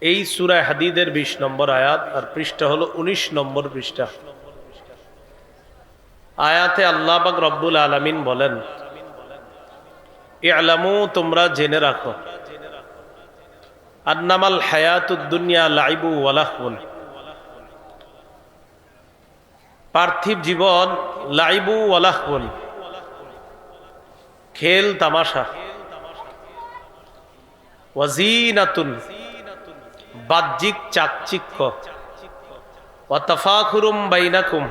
এই সূরা হাদীদের ২০ নম্বর আয়াত আর পৃষ্ঠা হলো ১৯ নম্বর পৃষ্ঠা। আয়াতে আল্লাহ পাক রব্বুল আলামিন বলেন, ই'লামু, তোমরা জেনে রাখো, আন্নামাল হায়াতুদ দুনিয়া লাইবু ওয়া লাহবুন, পার্থিব জীবন লাইবু ওয়া লাহবুন, খেল তামাশা, ওয়া যিনাতুন, বাহ্যিক চাকচিক্য, ওয়া তাফাখুরুম বাইনাকুম,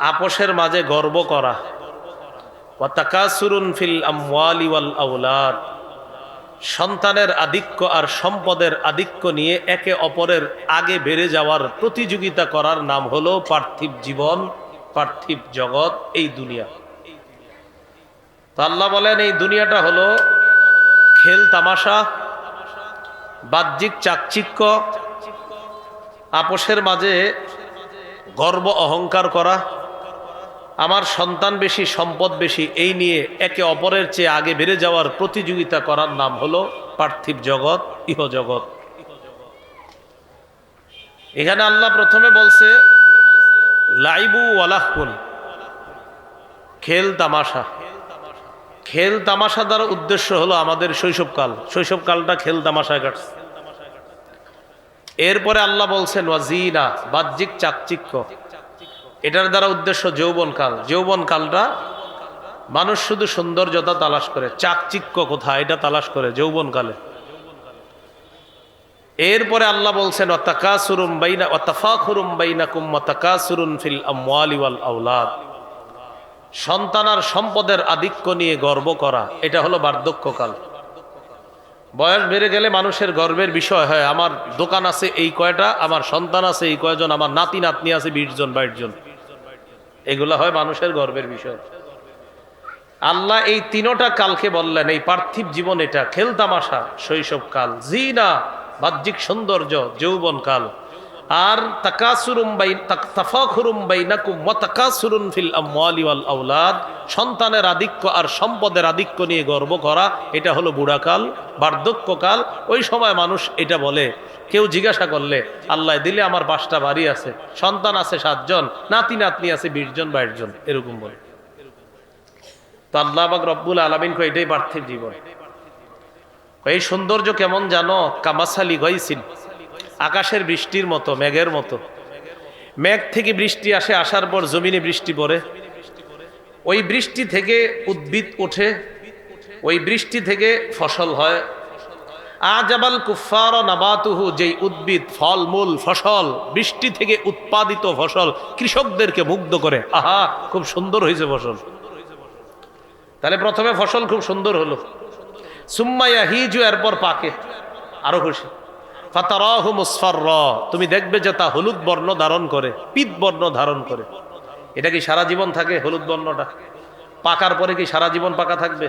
আপোষের মাঝে গর্ব করা, ওয়া তাকাসুরুন ফিল আমওয়ালি ওয়াল আওলাদ, সন্তানের আধিক্য আর সম্পদের আধিক্য নিয়ে একে অপরের আগে বেড়ে যাওয়ার প্রতিযোগিতা করার নাম হলো পার্থিব জীবন, পার্থিব জগৎ, এই দুনিয়া। তো আল্লাহ বলেন এই দুনিয়াটা হলো খেল তামাশা, বাহ্যিক চাকচিক্য, আপোষের মাঝে গর্ব অহংকার করা, আমার সন্তান বেশি সম্পদ বেশি, এই নিয়ে একে অপরের চেয়ে আগে বেড়ে যাওয়ার প্রতিযোগিতা করার নাম হলো পার্থিব জগৎ, ইহজগৎ। এখানে আল্লাহ প্রথমে বলছে লাইবু ওয়া লাহবুন, খেল তামাশা। খেল তামাশা দ্বারা উদ্দেশ্য হলো আমাদের শৈশবকাল, শৈশবকালটা খেল তামাশায় কাটছে। এরপরে আল্লাহ বলছেন ওয়া যিনা, বাহ্যিক চাকচিক্য, এটার দ্বারা উদ্দেশ্য যৌবনকাল। যৌবনকালটা মানুষ শুধু সৌন্দর্যতা তালাশ করে, চাকচিক্য কোথায় এটা তালাশ করে যৌবনকালে। এরপরে আল্লাহ বলছেন ওয়া তাকাসুরুম বাইনা ওয়া তাফাখুরুম বাইনাকুম ওয়া তাকাসুরুন ফিল আমওয়ালি ওয়াল আওলাদ, সন্তান আর সম্পদের আধিক্য নিয়ে গর্ব করা, এটা হলো বার্ধক্যকাল। বয়স বেড়ে গেলে মানুষের গর্বের বিষয় হয়, আমার দোকান আছে এই কয়টা, আমার সন্তান আছে এই কয়জন, আমার নাতি নাতনি আছে ২০ জন ২২ জন, এগুলা হয় মানুষের গর্বের বিষয়। আল্লাহ এই তিনোটা কালকে বললেন এই পার্থিব জীবন এটা খেল তামাশা শৈশবকাল, জিনা বাহ্যিক সৌন্দর্য যৌবনকাল, আর তাকাসুরুম তাফাখুরুম বাইনাকুম ওয়া তাকাসুরুন ফিল আমওয়ালি ওয়াল আওলাদ, সন্তানের আধিক্য আর সম্পদের আধিক্য নিয়ে গর্ব করা, এটা হলো বুড়াকাল, বার্ধক্যকাল। ওই সময় মানুষ এটা বলে, কেউ জিজ্ঞাসা করলে আল্লাহ দিলে আমার ৫টা বাড়ি আছে, সন্তান আছে ৭ জন, নাতি নাতনি আছে ২০ জন ২২ জন, এরকম বলে। তো আল্লাহ পাক রব্বুল আলামিন কয় এটাই পার্থিব জীবন। এই সৌন্দর্য কেমন জানো? কামাসালি গাইসিন, আকাশের বৃষ্টির মতো, মেঘের মতো। মেঘ থেকে বৃষ্টি আসে, আসার পর জমিনে বৃষ্টি পড়ে, ওই বৃষ্টি থেকে উদ্ভিদ ওঠে, ওই বৃষ্টি থেকে ফসল হয়। আজাবাল কুফার নাবাতুহু, যেই উদ্ভিদ ফলমূল ফসল বৃষ্টি থেকে উৎপাদিত ফসল কৃষকদেরকে মুগ্ধ করে, আহা খুব সুন্দর হয়েছে ফসল। তাহলে প্রথমে ফসল খুব সুন্দর হলো, সুম্মা ইয়াহিজু, এরপর পাকে, আরো খুশি। ফাতারাহু মুসফাররা, তুমি দেখবে যে তা হলুদ বর্ণ ধারণ করে, পিত বর্ণ ধারণ করে। এটা কি সারা জীবন থাকে হলুদ বর্ণটা? পাকার পরে কি সারা জীবন পাকা থাকবে?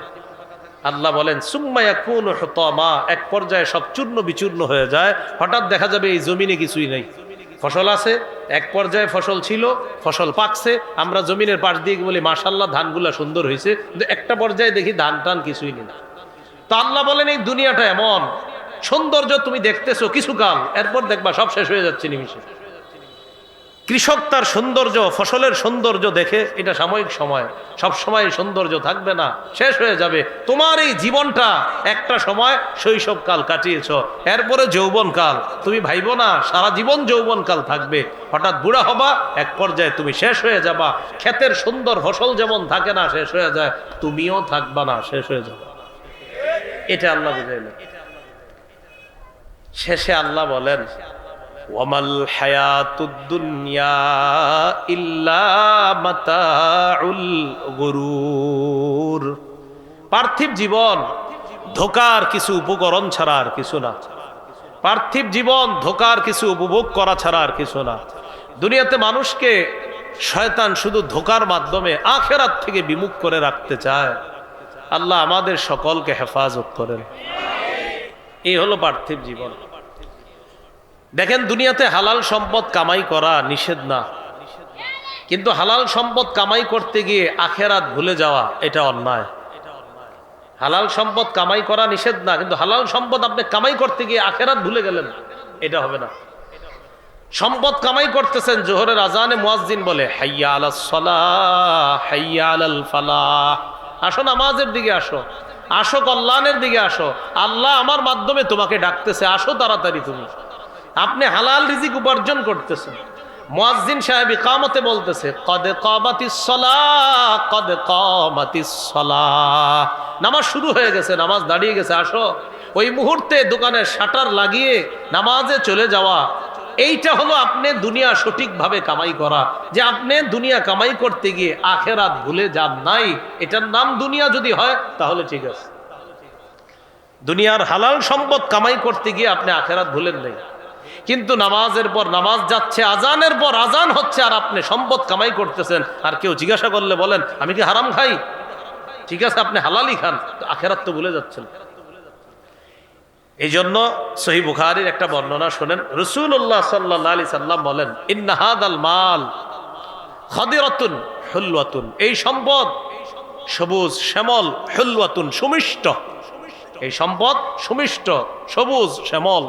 আল্লাহ বলেন সুম্মা ইয়াকুনু হুতামা, এক পর্যায়ে সব চূর্ণ বিচূর্ণ হয়ে যায়, হঠাৎ দেখা যাবে এই জমিনে কিছুই নেই। ফসল আছে, এক পর্যায়ে ফসল ছিল, ফসল পাকছে, আমরা জমিনের পাশ দিয়ে বলি মাশাআল্লাহ ধানগুলা সুন্দর হয়েছে, কিন্তু একটা পর্যায়ে দেখি ধান টান কিছুই নেই। তো আল্লাহ বলেন এই দুনিয়াটা এমন, সৌন্দর্য তুমি দেখতেছো কিছুকাল, এরপর দেখবা সব শেষ হয়ে যাচ্ছে নিমিষে। কৃষক তার সৌন্দর্য, ফসলের সৌন্দর্য দেখে, এটা সাময়িক সময়, সব সময় সৌন্দর্য থাকবে না, শেষ হয়ে যাবে। তোমার এই জীবনটা একটা সময় শৈশবকাল কাটিয়েছ, এরপরে যৌবনকাল, তুমি ভাইবো না সারা জীবন যৌবনকাল থাকবে, হঠাৎ বুড়া হবা, এক পর্যায়ে তুমি শেষ হয়ে যাবা। ক্ষেতের সুন্দর ফসল যেমন থাকে না, শেষ হয়ে যায়, তুমিও থাকবা না, শেষ হয়ে যাবে। এটা আল্লাহ বুঝাইলেন। শেষে আল্লাহ বলেন ওয়ামাল হায়াতুদ দুনিয়া ইল্লা মাতাউল গুরুর, পার্থিব জীবন ধোঁকার কিছু উপকরণ ছাড়া আর কিছু না। পার্থিব জীবন ধোঁকার কিছু উপভোগ করা ছাড়া আর কিছু না। দুনিয়াতে মানুষকে শয়তান শুধু ধোঁকার মাধ্যমে আখিরাত থেকে বিমুখ করে রাখতে চায়। আল্লাহ আমাদের সকলকে হেফাজত করেন। এই হলো পার্থিব জীবন। দেখেন দুনিয়াতে হালাল সম্পদ কামাই করা নিষেধ না, কিন্তু হালাল সম্পদ কামাই করতে গিয়ে আখিরাত ভুলে যাওয়া এটা অন্যায়। হালাল সম্পদ কামাই করা নিষেধ না, কিন্তু হালাল সম্পদ আপনি কামাই করতে গিয়ে আখেরাত ভুলে গেলেন, এটা হবে না। সম্পদ কামাই করতেছেন, জোহরের আজানে মুয়াজ্জিন বলে হাইয়া আলাস সালাহ হাইয়া আলাল ফালাহ, আসো নামাজের দিকে আসো, আসো কল্যাণের দিকে আসো, আল্লাহ আমার মাধ্যমে তোমাকে ডাকতেছে, আসো তাড়াতাড়ি তুমি। আপনি হালাল রিজিক উপার্জন করতেছেন, মুয়াজ্জিন সাহেব ইকামতে বলতেছে কদ কামাতিস সালাহ কদ কামাতিস সালাহ, নামাজ শুরু হয়ে গেছে, নামাজ দাঁড়িয়ে গেছে, আসো। ওই মুহূর্তে দোকানের শাটার লাগিয়ে নামাজে চলে যাওয়া, এইটা হলো আপনি দুনিয়া সঠিকভাবে কামাই করা। যে আপনি দুনিয়া কামাই করতে গিয়ে আখেরাত ভুলে যান নাই, এটার নাম দুনিয়া যদি হয় তাহলে ঠিক আছে। দুনিয়ার হালাল সম্পদ কামাই করতে গিয়ে আপনি আখেরাত ভুলেন নাই, কিন্তু নামাজের পর নামাজ যাচ্ছে, আজানের পর আজান হচ্ছে, আর আপনি সম্পদ কামাই করতেছেন। আর কেউ জিজ্ঞাসা করলে বলেন আমি কি হারাম খাই? ঠিক আছে, আপনি হালালই খান, আখেরাত তো ভুলে যাচ্ছেন। এই জন্য সহিহ বুখারীর একটা বর্ণনা শোনেন, রাসূলুল্লাহ সাল্লাল্লাহু আলাইহি সাল্লাম বলেন ইন্না হাদাল মাল খাদিরাতুন হুলওয়াতুন, এই সম্পদ সবুজ শ্যামল, হুলওয়াতুন সুমিষ্ট, এই সম্পদ সুমিষ্ট সবুজ শ্যামল।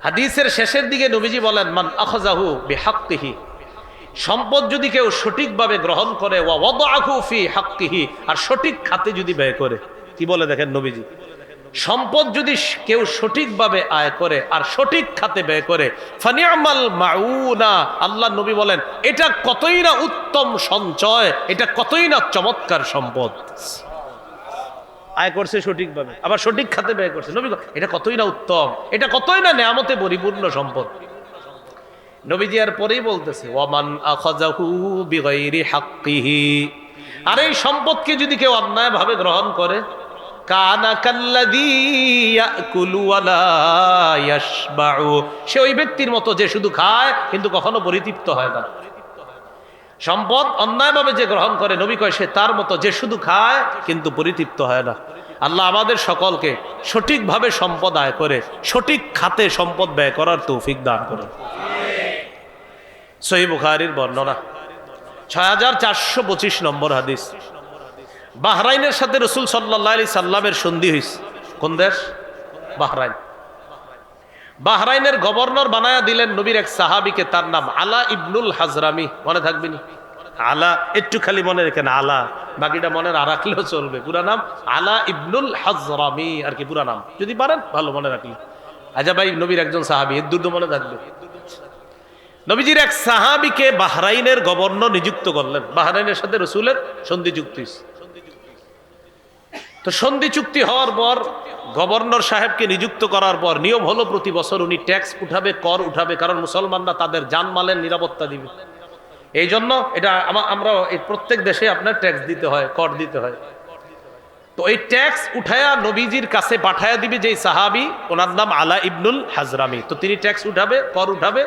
হাদিসের শেষের দিকে নবীজি বলেন মান আখাযাহু বিহাক্কিহি, সম্পদ যদি কেউ সঠিকভাবে গ্রহণ করে, ওয়া ওয়াদাআহু ফি হাক্কিহি, আর সঠিক খাতে যদি ব্যয় করে। কি বলে দেখেন নবীজি, সম্পদ যদি কেউ সঠিকভাবে আয় করে আর সঠিক খাতে ব্যয় করে, ফানিআমাল মাউনা, আল্লাহ নবী বলেন এটা কতই না উত্তম সঞ্চয়, এটা কতই না চমৎকার সম্পদ। আয় করছে সঠিকভাবে, আবার সঠিক খাতে ব্যয় করছে, নবী এটা কতই না উত্তম, এটা কতই না নেয়ামতে পরিপূর্ণ সম্পদ। নবীজি আর পরেই বলতেছে ওয়ামান আখাযাহু বিগাইরি হাক্কিহি, আর এই সম্পদকে যদি কেউ অন্যায়ভাবে গ্রহণ করে, কানা কাল্লাযী ইয়াকুলু ওয়া লা ইয়াশবাউ, সে ওই ব্যক্তির মতো যে শুধু খায় কিন্তু কখনো পরিতৃপ্ত হয় না। সম্পদ অন্যায়ভাবে যে গ্রহণ করে, নবী কয় সে তার মতো যে শুধু খায় কিন্তু পরিতৃপ্ত হয় না। আল্লাহ আমাদের সকলকে সঠিকভাবে সম্পদ আয় করে সঠিক খাতে সম্পদ ব্যয় করার তৌফিক দান করুন। সহিহ বুখারীর বর্ণনা 6425 নম্বর হাদিস। বাহরাইনের সাথে রাসূল সাল্লাল্লাহু আলাইহি সাল্লামের সন্ধি হয়েছে। কোন দেশ? বাহরাইন। বাহরাইনের গভর্নর বানায়া দিলেন নবীর এক সাহাবীকে, তার নাম আলা ইবনুল হাজরামি। মনে থাকবে নি? আলা, একটু খালি মনে রেখেন আলা, বাকিটা মনে না রাখলেও চলবে। পুরা নাম আলা ইবনুল হাজরামি, আর কি পুরা নাম যদি পারেন ভালো মনে রাখলে। আচ্ছা ভাই, নবীর একজন সাহাবী, এর দুটো মনে থাকবে। নবীজির এক সাহাবীকে বাহরাইনের গভর্নর নিযুক্ত করলেন। বাহরাইনের সাথে রাসূলের সন্ধি চুক্তি। তো সন্ধি চুক্তি হওয়ার পর গভর্নর সাহেবকে নিযুক্ত করার পর নিয়ম হলো প্রতি বছর উনি ট্যাক্স উঠাবে, কর উঠাবে, কারণ মুসলমানরা তাদের জানমালের নিরাপত্তা দিবে। এই জন্য এটা আমরা এই প্রত্যেক দেশে আপনার ট্যাক্স দিতে হয়, কর দিতে হয়। তো এই ট্যাক্স উঠায়া নবীজির কাছে পাঠায়া দিবে যেই সাহাবী, ওনার নাম আলা ইবনুল হাজরামি। তো তিনি ট্যাক্স উঠাবে, কর উঠাবে।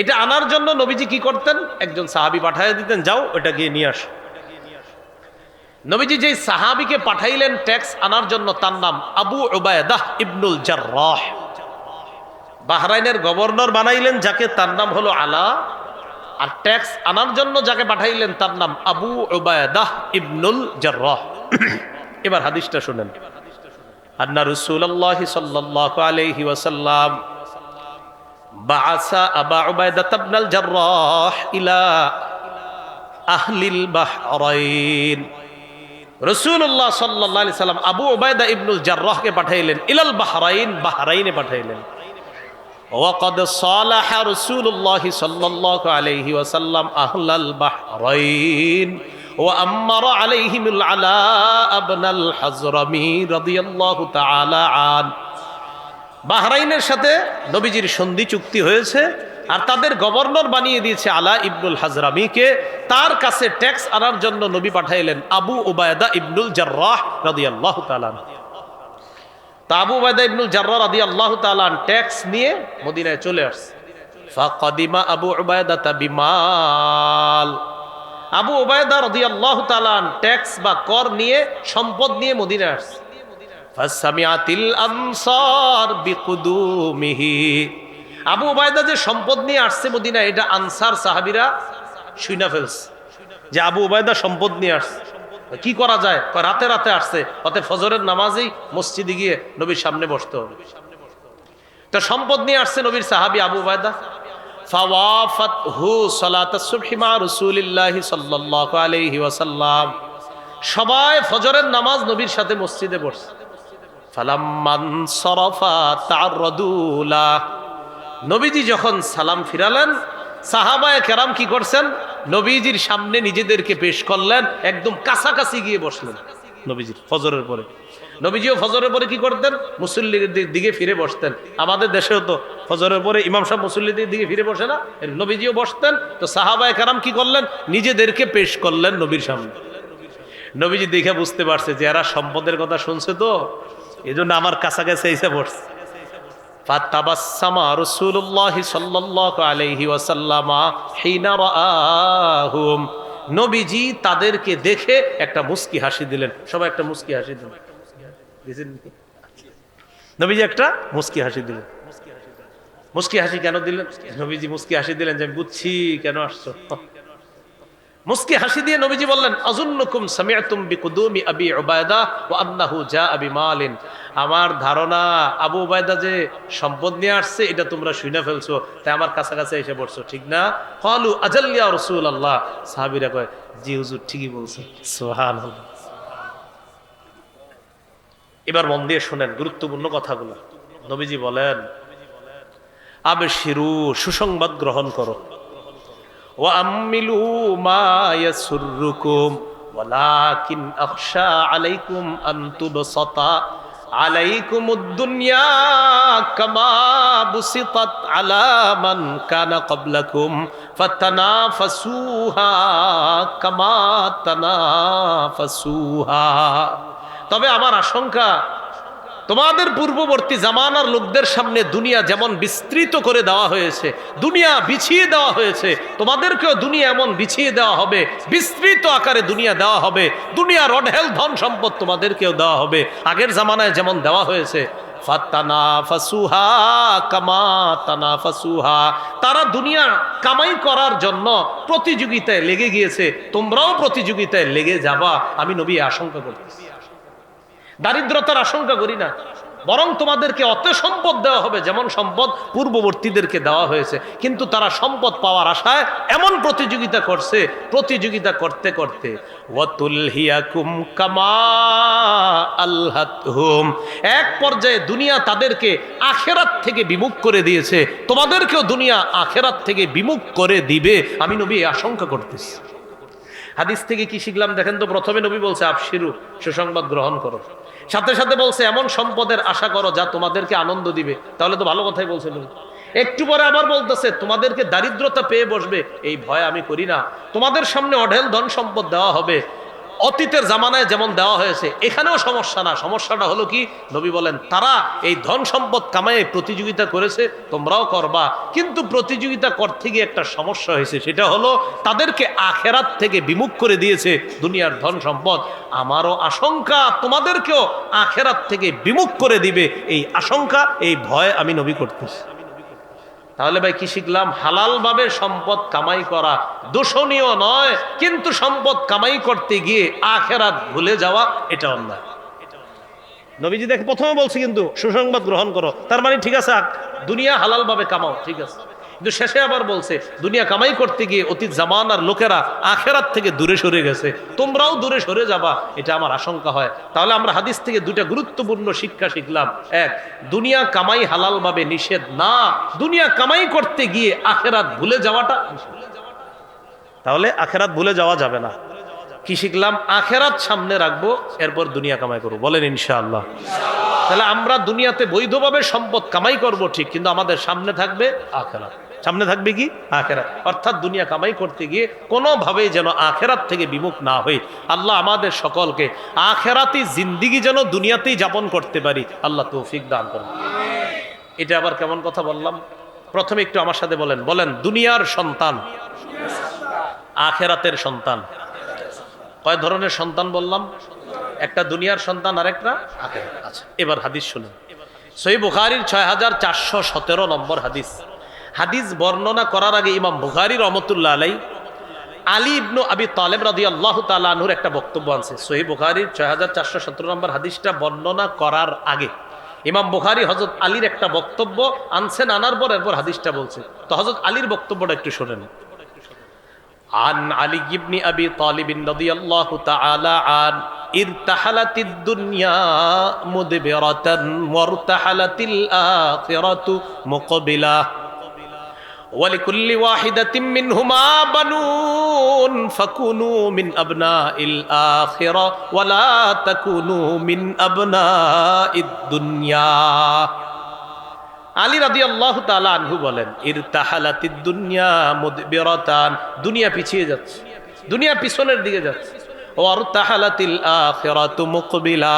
এটা আনার জন্য নবীজি কি করতেন, একজন সাহাবী পাঠায়া দিতেন, যাও ওটা গিয়ে নিয়ে আসো। নবীজি যেই সাহাবীকে পাঠাইলেন ট্যাক্স আনার জন্য, তার নাম আবু উবায়দাহ ইবনুল জাররাহ। বাহরাইনের গভর্নর বানাইলেন যাকে, তার নাম হলো আলা। আর ট্যাক্স আনার জন্য যাকে পাঠাইলেন তার নাম আবু উবায়দাহ ইবনুল জাররাহ। এবার হাদিসটা শুনেন। আন্না রাসূলুল্লাহ সাল্লাল্লাহু আলাইহি ওয়াসাল্লাম বাআসা আবা উবায়দাহ ইবনুল জাররাহ ইলা আহলিল বাহরাইন। রাসূলুল্লাহ সাল্লাল্লাহু আলাইহি সাল্লাম আবু উবায়দা ইবনুল জাররাহকে পাঠাইলেন ইলাল বাহরাইন, বাহরাইনে পাঠাইলেন। ওয়াকাদ সালাহা রাসূলুল্লাহ সাল্লাল্লাহু আলাইহি ওয়াসাল্লাম আহলাল বাহরাইন ওয়া আমারা আলাইহিমুল আলা ইবনুল হাজরামি রাদিয়াল্লাহু তাআলা আন। বাহরাইনের সাথে নবীজির সন্ধি চুক্তি হয়েছে, আর তাদের গভর্নর বানিয়ে দিয়েছে আলা ইবনুল হাজরামিকে। তার কাছে ট্যাক্স আনার জন্য নবী পাঠাইলেন আবু উবায়দা ইবনুল জাররাহ রাদিয়াল্লাহু তাআলা। তা আবু উবায়দা ইবনুল জাররাহ রাদিয়াল্লাহু তাআলা ট্যাক্স নিয়ে মদিনায় চলে আসছে। ফাকাদিমা আবু উবায়দা বিমাল। আবু উবায়দা রাদিয়াল্লাহু তাআলা ট্যাক্স বা কর নিয়ে, সম্পদ নিয়ে মদিনায় আসছে। ফাসামিআতিল আনসার বিকুদুমিহি। আবু উবায়দা যে সম্পদ নিয়ে আসছে মদিনায়, এটা আনসার সাহাবীরা শুইনা ফেলছে যে আবু উবায়দা সম্পদ নিয়ে আসছে। কি করা যায়? রাতে রাতে আসছে, অতএব ফজরের নামাজেই মসজিদে গিয়ে নবীর সামনে বসতে হবে। তো সম্পদ নিয়ে আসছে নবীর সাহাবী আবু উবায়দা। ফাওয়াফাতহু সালাতাস সুবহি মা রাসূলিল্লাহি সাল্লাল্লাহু আলাইহি ওয়াসাল্লাম। সবাই ফজরের নামাজ নবীর সাথে মসজিদে বসছে। ফালাম্মান সারাফা তা'আররাদুলা, নবীজি যখন সালাম ফিরালেন, সাহাবায়ে কেরাম কি করছেন? নবীজির সামনে নিজেদেরকে পেশ করলেন, একদম কাছাকাছি গিয়ে বসলেন নবীজির ফজরের পরে। নবীজিও ফজরের পরে কি করতেন? মুসল্লিদের দিকে ফিরে বসতেন। আমাদের দেশেও তো ফজরের পরে ইমাম সাহেব মুসল্লিদের দিকে ফিরে বসে না, নবীজিও বসতেন। তো সাহাবায়ে কেরাম কি করলেন? নিজেদেরকে পেশ করলেন নবীর সামনে। নবীজি দেখে বুঝতে পারছে যে এরা সম্পদের কথা শুনছে, তো এই জন্য আমার কাছাকাছি এসে পড়ছে। ফাতাবাসসামা রাসূলুল্লাহ সাল্লাল্লাহু আলাইহি ওয়াসাল্লাম হিনা রাআহুম, নবীজি তাদেরকে দেখে একটা মুস্কি হাসি দিলেন। সবাই একটা মুস্কি হাসি দিলেন। নবীজি একটা মুস্কি হাসি দিলেন। মুস্কি হাসি কেন দিলেন? নবীজি মুস্কি হাসি দিলেন যে আমি বুঝছি কেন আসছো। মুস্কি হাসি দিয়ে নবীজি বললেন, আযুন্নুকুম সামি'তুম বিকুদুমি আবি উবায়দা ওয়া আন্নাহু জাআ বিমালিন, আমার ধারণা আবু উবায়দা যে সম্পদ নিয়ে আসছে এটা তোমরা শুনে ফেলছো, তাই আমার কাছাকাছি এসে পড়ছো, ঠিক না? ক্বালু আজাল ইয়া রাসূলুল্লাহ, সাহাবীরা কয় জি হুজুর ঠিকই বলছেন। সুবহানাল্লাহ। এবার মন দিয়ে শুনেন গুরুত্বপূর্ণ কথাগুলো। নবীজি বলেন, আবশিরু, সুসংবাদ গ্রহণ করো, ওয়া আমিলু মা ইয়াসুররুকুম ওয়ালাকিন আখশা আলাইকুম আন তুবসাতা আলাইকুমুদ দুনিয়া কামা বুসিতাত আলা মান কানা ক্বাবলাকুম ফাতানাফাসুহা কামা তানাফাসুহা। তবে আমার আশঙ্কা, তোমাদের পূর্ববর্তী জামানার লোকদের সামনে দুনিয়া যেমন বিস্তৃত করে দেওয়া হয়েছে, দুনিয়া বিছিয়ে দেওয়া হয়েছে, তোমাদেরকেও দুনিয়া এমন বিছিয়ে দেওয়া হবে, বিস্তৃত আকারে দুনিয়া দেওয়া হবে, দুনিয়ার অঢেল ধন সম্পদ তোমাদেরকেও দেওয়া হবে, আগের জামানায় যেমন দেওয়া হয়েছে। ফাতানাফাসুহা কামা তানাফাসুহা, তারা দুনিয়া কামাই করার জন্য প্রতিযোগিতায় লেগে গিয়েছে, তোমরাও প্রতিযোগিতায় লেগে যাবা, আমি নবী আশঙ্কা করতেছি। দারিদ্রতার আশঙ্কা করি না, বরং তোমাদেরকে অত সম্পদ দেওয়া হবে যেমন সম্পদ পূর্ববর্তীদেরকে দেওয়া হয়েছে। কিন্তু তারা সম্পদ পাওয়ার আশায় এমন প্রতিযোগিতা করছে, প্রতিযোগিতা করতে করতে ওয়াতুলহিয়াকুম কামা আলহাতহুম, এক পর্যায়ে দুনিয়া তাদেরকে আখেরাত থেকে বিমুখ করে দিয়েছে, তোমাদেরকেও দুনিয়া আখেরাত থেকে বিমুখ করে দিবে, আমি নবী আশঙ্কা করতেছি। হাদিস থেকে কি শিখলাম দেখেন তো? প্রথমে নবী বলছে আবশিরু, সুসংবাদ গ্রহণ করো, সাথে সাথে বলছে এমন সম্পদের আশা করো যা তোমাদেরকে আনন্দ দিবে। তাহলে তো ভালো কথাই বলছে নবী। একটু পরে আবার বলতেছে তোমাদেরকে দারিদ্রতা পেয়ে বসবে, এই ভয় আমি করি না, তোমাদের সামনে অঢেল ধন সম্পদ দেওয়া হবে, অতীতের জামানায় যেমন দেওয়া হয়েছে, এখানেও সমস্যা না। সমস্যাটা হলো কি? নবী বলেন তারা এই ধন সম্পদ কামায়ে প্রতিযোগিতা করেছে, তোমরাও করবা, কিন্তু প্রতিযোগিতা করতে গিয়ে একটা সমস্যা হয়েছে, সেটা হলো তাদেরকে আখেরাত থেকে বিমুখ করে দিয়েছে দুনিয়ার ধন সম্পদ। আমারও আশঙ্কা তোমাদেরকেও আখেরাত থেকে বিমুখ করে দিবে, এই আশঙ্কা, এই ভয় আমি নবী করতেছি। তাহলে ভাই কি শিখলাম? হালাল ভাবে সম্পদ কামাই করা দোষণীয় নয়, কিন্তু সম্পদ কামাই করতে গিয়ে আখেরাত ভুলে যাওয়া এটা অন্যায়। নবীজি দেখে প্রথমে বলছে কিন্তু সুসংবাদ গ্রহণ করো, তার মানে ঠিক আছে দুনিয়া হালাল ভাবে কামাও, ঠিক আছে, কিন্তু শেষে আবার বলছে দুনিয়া কামাই করতে গিয়ে অতীত জামানার লোকেরা আখেরাত থেকে দূরে সরে গেছে, তোমরাও দূরে সরে যাবা, এটা আমার আশঙ্কা হয়। তাহলে আমরা হাদিস থেকে দুইটা গুরুত্বপূর্ণ শিক্ষা শিখলাম। এক, দুনিয়া কামাই হালাল ভাবে নিষেধ না, দুনিয়া কামাই করতে গিয়ে আখেরাত ভুলে যাওয়াটা, তাহলে আখেরাত ভুলে যাওয়া যাবে না। কি শিখলাম? আখেরাত সামনে রাখবো, এরপর দুনিয়া কামাই করবো, বলেন ইনশাআল্লাহ। তাহলে আমরা দুনিয়াতে বৈধভাবে সম্পদ কামাই করব ঠিক, কিন্তু আমাদের সামনে থাকবে আখেরাত। সামনে থাকবে কি? আখেরাত। অর্থাৎ দুনিয়া কামাই করতে গিয়ে কোনোভাবেই যেন আখেরাত থেকে বিমুখ না হই। আল্লাহ আমাদের সকলকে আখেরাতি জিন্দিগি যেন দুনিয়াতেই যাপন করতে পারি, আল্লাহ তৌফিক দান করুন। এটা আবার কেমন কথা বললাম? প্রথমে একটু আমার সাথে বলেন, বলেন দুনিয়ার সন্তান, আখেরাতের সন্তান। কয় ধরনের সন্তান বললাম? একটা দুনিয়ার সন্তান আর একটা আখেরাত। আচ্ছা, এবার হাদিস শুনুন। সহিহ বুখারীর 6417 নম্বর হাদিস। হাদিস বর্ণনা করার আগে ইমাম বুখারী রহমতুল্লাহ আলাইহি আলী ইবনু আবি তালেব রাদিয়াল্লাহু তাআলা আনহুর একটা বক্তব্য আছে সহিহ বুখারীর 6417 নম্বর হাদিসটা বর্ণনা করার আগে ইমাম বুখারী হযরত আলীর একটা বক্তব্য আনছেন, আনার পর এরপর হাদিসটা বলছে। তো হযরত আলীর বক্তব্যটা একটু শুনেন। আন আলী ইবনে আবি তালিব রাদিয়াল্লাহু তাআলা আন ইরতাহালাতিদ দুনিয়া মুদবিরাতান ওয়ারতাহালাতিল আখিরাতু মুকবিলা ولكل واحدة منهما بنون فكونوا من أبناء الآخرة ولا تكونوا من أبناء الدنيا আলী রাদিয়াল্লাহু তাআলা আনহু বলেন ইরতাহালাতিদ দুনিয়া মুদবিরাতান, দুনিয়া পিছিয়ে যাচ্ছে, দুনিয়া পিছনের দিকে যাচ্ছে। ওয়ারতাহালাতিল আখিরাতু মুকবিলা,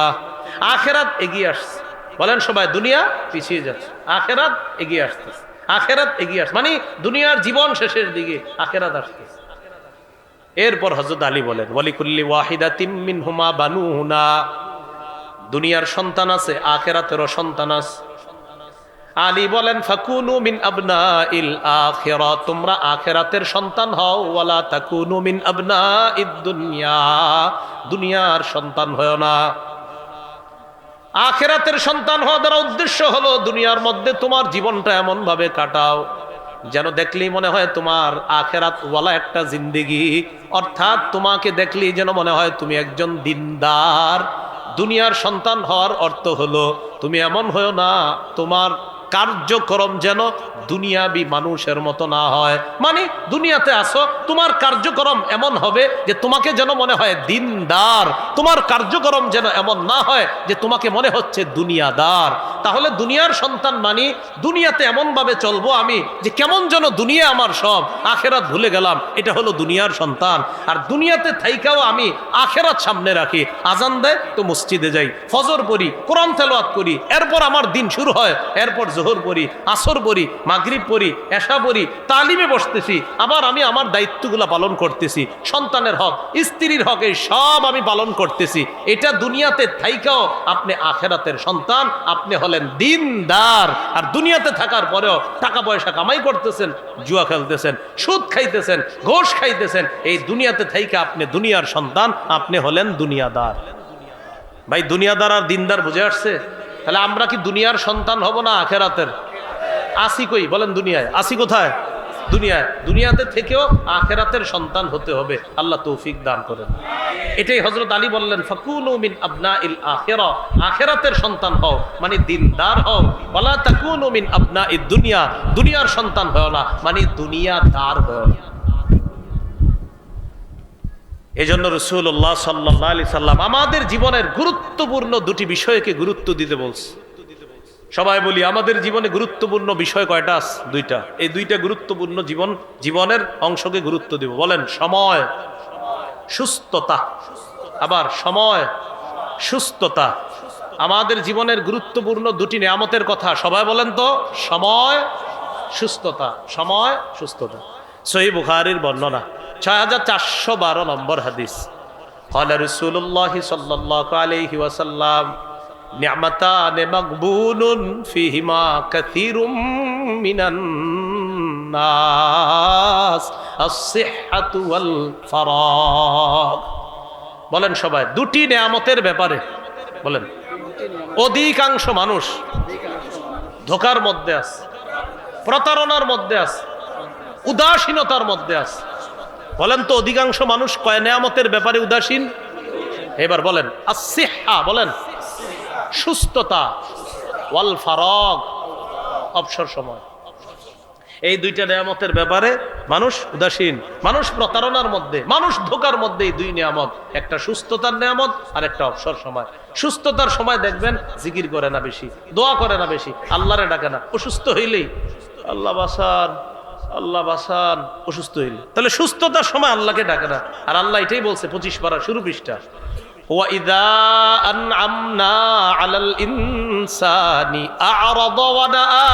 আখিরাত এগিয়ে আসছে। বলেন সবাই, দুনিয়া পিছিয়ে যাচ্ছে, আখিরাত এগিয়ে আসছে। আখিরাত এগিয়ে আসছে মানে দুনিয়ার জীবন শেষের দিকে, আখিরাত আসছে। এরপর হযরত আলী বলেন ওয়ালিকুল্লি ওয়াহিদাতিম মিনহুমা বানুনা, দুনিয়ার সন্তান আছে, আখিরাতেরও সন্তান আছে। আলী বলেন ফাকুনু মিন আবনাইল আখিরা, তোমরা আখিরাতের সন্তান হও, ওয়ালা তাকুনু মিন আবনাইদ দুনিয়া, দুনিয়ার সন্তান হয় না। আখিরাতের সন্তান হওয়ার দ্বারা উদ্দেশ্য হলো দুনিয়ার মধ্যে তোমার জীবনটা এমন ভাবে কাটাও যেন দেখলেই মনে হয় তোমার আখিরাত ওয়ালা একটা জিন্দেগি, অর্থাৎ তোমাকে দেখলেই যেন মনে হয় তুমি একজন দিনদার। দুনিয়ার সন্তান হওয়ার অর্থ হলো তুমি এমন হও না তোমার কার্যক্রম যেন দুনিয়াবি মানুষের মতো না হয়, মানে দুনিয়াতে আসো তোমার কার্যক্রম এমন হবে যে তোমাকে যেন মনে হয় দিনদার, তোমার কার্যক্রম যেন এমন না হয় যে তোমাকে মনে হচ্ছে দুনিয়াদার। তাহলে দুনিয়ার সন্তান মানে দুনিয়াতে এমন ভাবে চলবো আমি যে কেমন যেন দুনিয়া আমার সব, আখেরাত ভুলে গেলাম, এটা হলো দুনিয়ার সন্তান। আর দুনিয়াতে থাইকাও আমি আখেরাত সামনে রাখি। আজান দেয় তো মসজিদে যাই, ফজর পড়ি, কোরআন তেলাওয়াত করি, এরপর আমার দিন শুরু হয়, এরপর জোহর পড়ি, আসর পড়ি, মাগরিব পড়ি, এশা পড়ি, তালিমে বসতেছি, আবার আমি আমার দায়িত্বগুলো পালন করতেছি, সন্তানের হক, স্ত্রীর হক, এই সব আমি পালন করতেছি। এটা দুনিয়াতে থাইকাও আপনি আখেরাতের সন্তান, আপনি হলেন দিনদার। আর দুনিয়াতে থাকার পরেও টাকা পয়সা কামাই করতেছেন, জুয়া খেলতেছেন, সুদ খাইতেছেন, ঘোষ খাইতেছেন, এই দুনিয়াতে থাইকা আপনি দুনিয়ার সন্তান, আপনি হলেন দুনিয়াদার। ভাই দুনিয়াদার আর দিনদার বুঝে আসছে? তাহলে আমরা কি দুনিয়ার সন্তান হব না আখেরাতের? আসি কই বলেন? দুনিয়ায় আসি কোথায়? দুনিয়ায়। দুনিয়াতে থেকেও আখেরাতের সন্তান হতে হবে, আল্লাহ তৌফিক দান করেন। এটাই হযরত আলী বললেন ফাকুনু মিন আবনাইল আখিরা, আখেরাতের সন্তান হও মানে দিনদার হও, ওয়ালা তাকুনু মিন আবনাইদ দুনিয়া, দুনিয়ার সন্তান হও না মানে দুনিয়াদার হও না। এজন্য রাসূলুল্লাহ সাল্লাল্লাহু আলাইহি সাল্লাম আমাদের জীবনের গুরুত্বপূর্ণ দুটি বিষয়কে গুরুত্ব দিতে বলছে। সবাই বলি আমাদের জীবনে গুরুত্বপূর্ণ বিষয় কয়টা আছে? দুইটা। এই দুইটা গুরুত্বপূর্ণ জীবনের অংশকে গুরুত্ব দিব। বলেন সময়, সুস্থতা। আবার সময়, সুস্থতা। আমাদের জীবনের গুরুত্বপূর্ণ দুটি নিয়ামতের কথা সবাই বলেন তো, সময়, সুস্থতা। সময়, সুস্থতা। সহিহ বুখারীর বর্ণনা 6412 নম্বর হাদিস। ক্বালা রাসূলুল্লাহ সাল্লাল্লাহু আলাইহি ওয়াসাল্লাম নি'মাতান মাগবুনুন ফীহিমা কাসীরুম মিনান নাস আস-সিহহাতু ওয়াল ফারাগ। বলেন সবাই, দুটি নিয়ামতের ব্যাপারে বলেন। অধিকাংশ মানুষ ধোঁকার মধ্যে আছে, প্রতারণার মধ্যে আছে, উদাসীনতার মধ্যে আছে। বলেন তো অধিকাংশ মানুষ কয় নিয়ামতের ব্যাপারে উদাসীন? এবার বলেন আস-সিহহা, বলেন সুস্থতা, ওয়াল ফারাগ অবসর সময়। এই দুইটা নিয়ামতের ব্যাপারে মানুষ উদাসীন, মানুষ প্রতারণার মধ্যে, মানুষ ধোঁকার মধ্যে। এই দুই নিয়ামত, একটা সুস্থতার নিয়ামত আর একটা অবসর সময়। সুস্থতার সময় দেখবেন জিকির করে না বেশি, দোয়া করে না বেশি, আল্লাহরে ডাকে না। অসুস্থ হইলেই আল্লাহ বাসান, আল্লাহ বাসান, অসুস্থ হইলে। তাহলে সুস্থতার সময় আল্লাহকে ডাকে না। আর আল্লাহ এটাই বলছে 25 পারা শুরু পৃষ্ঠা, وَإِذَا أَنْعَمْنَا عَلَى الْإِنسَانِ أَعْرَضَ وَنَأَى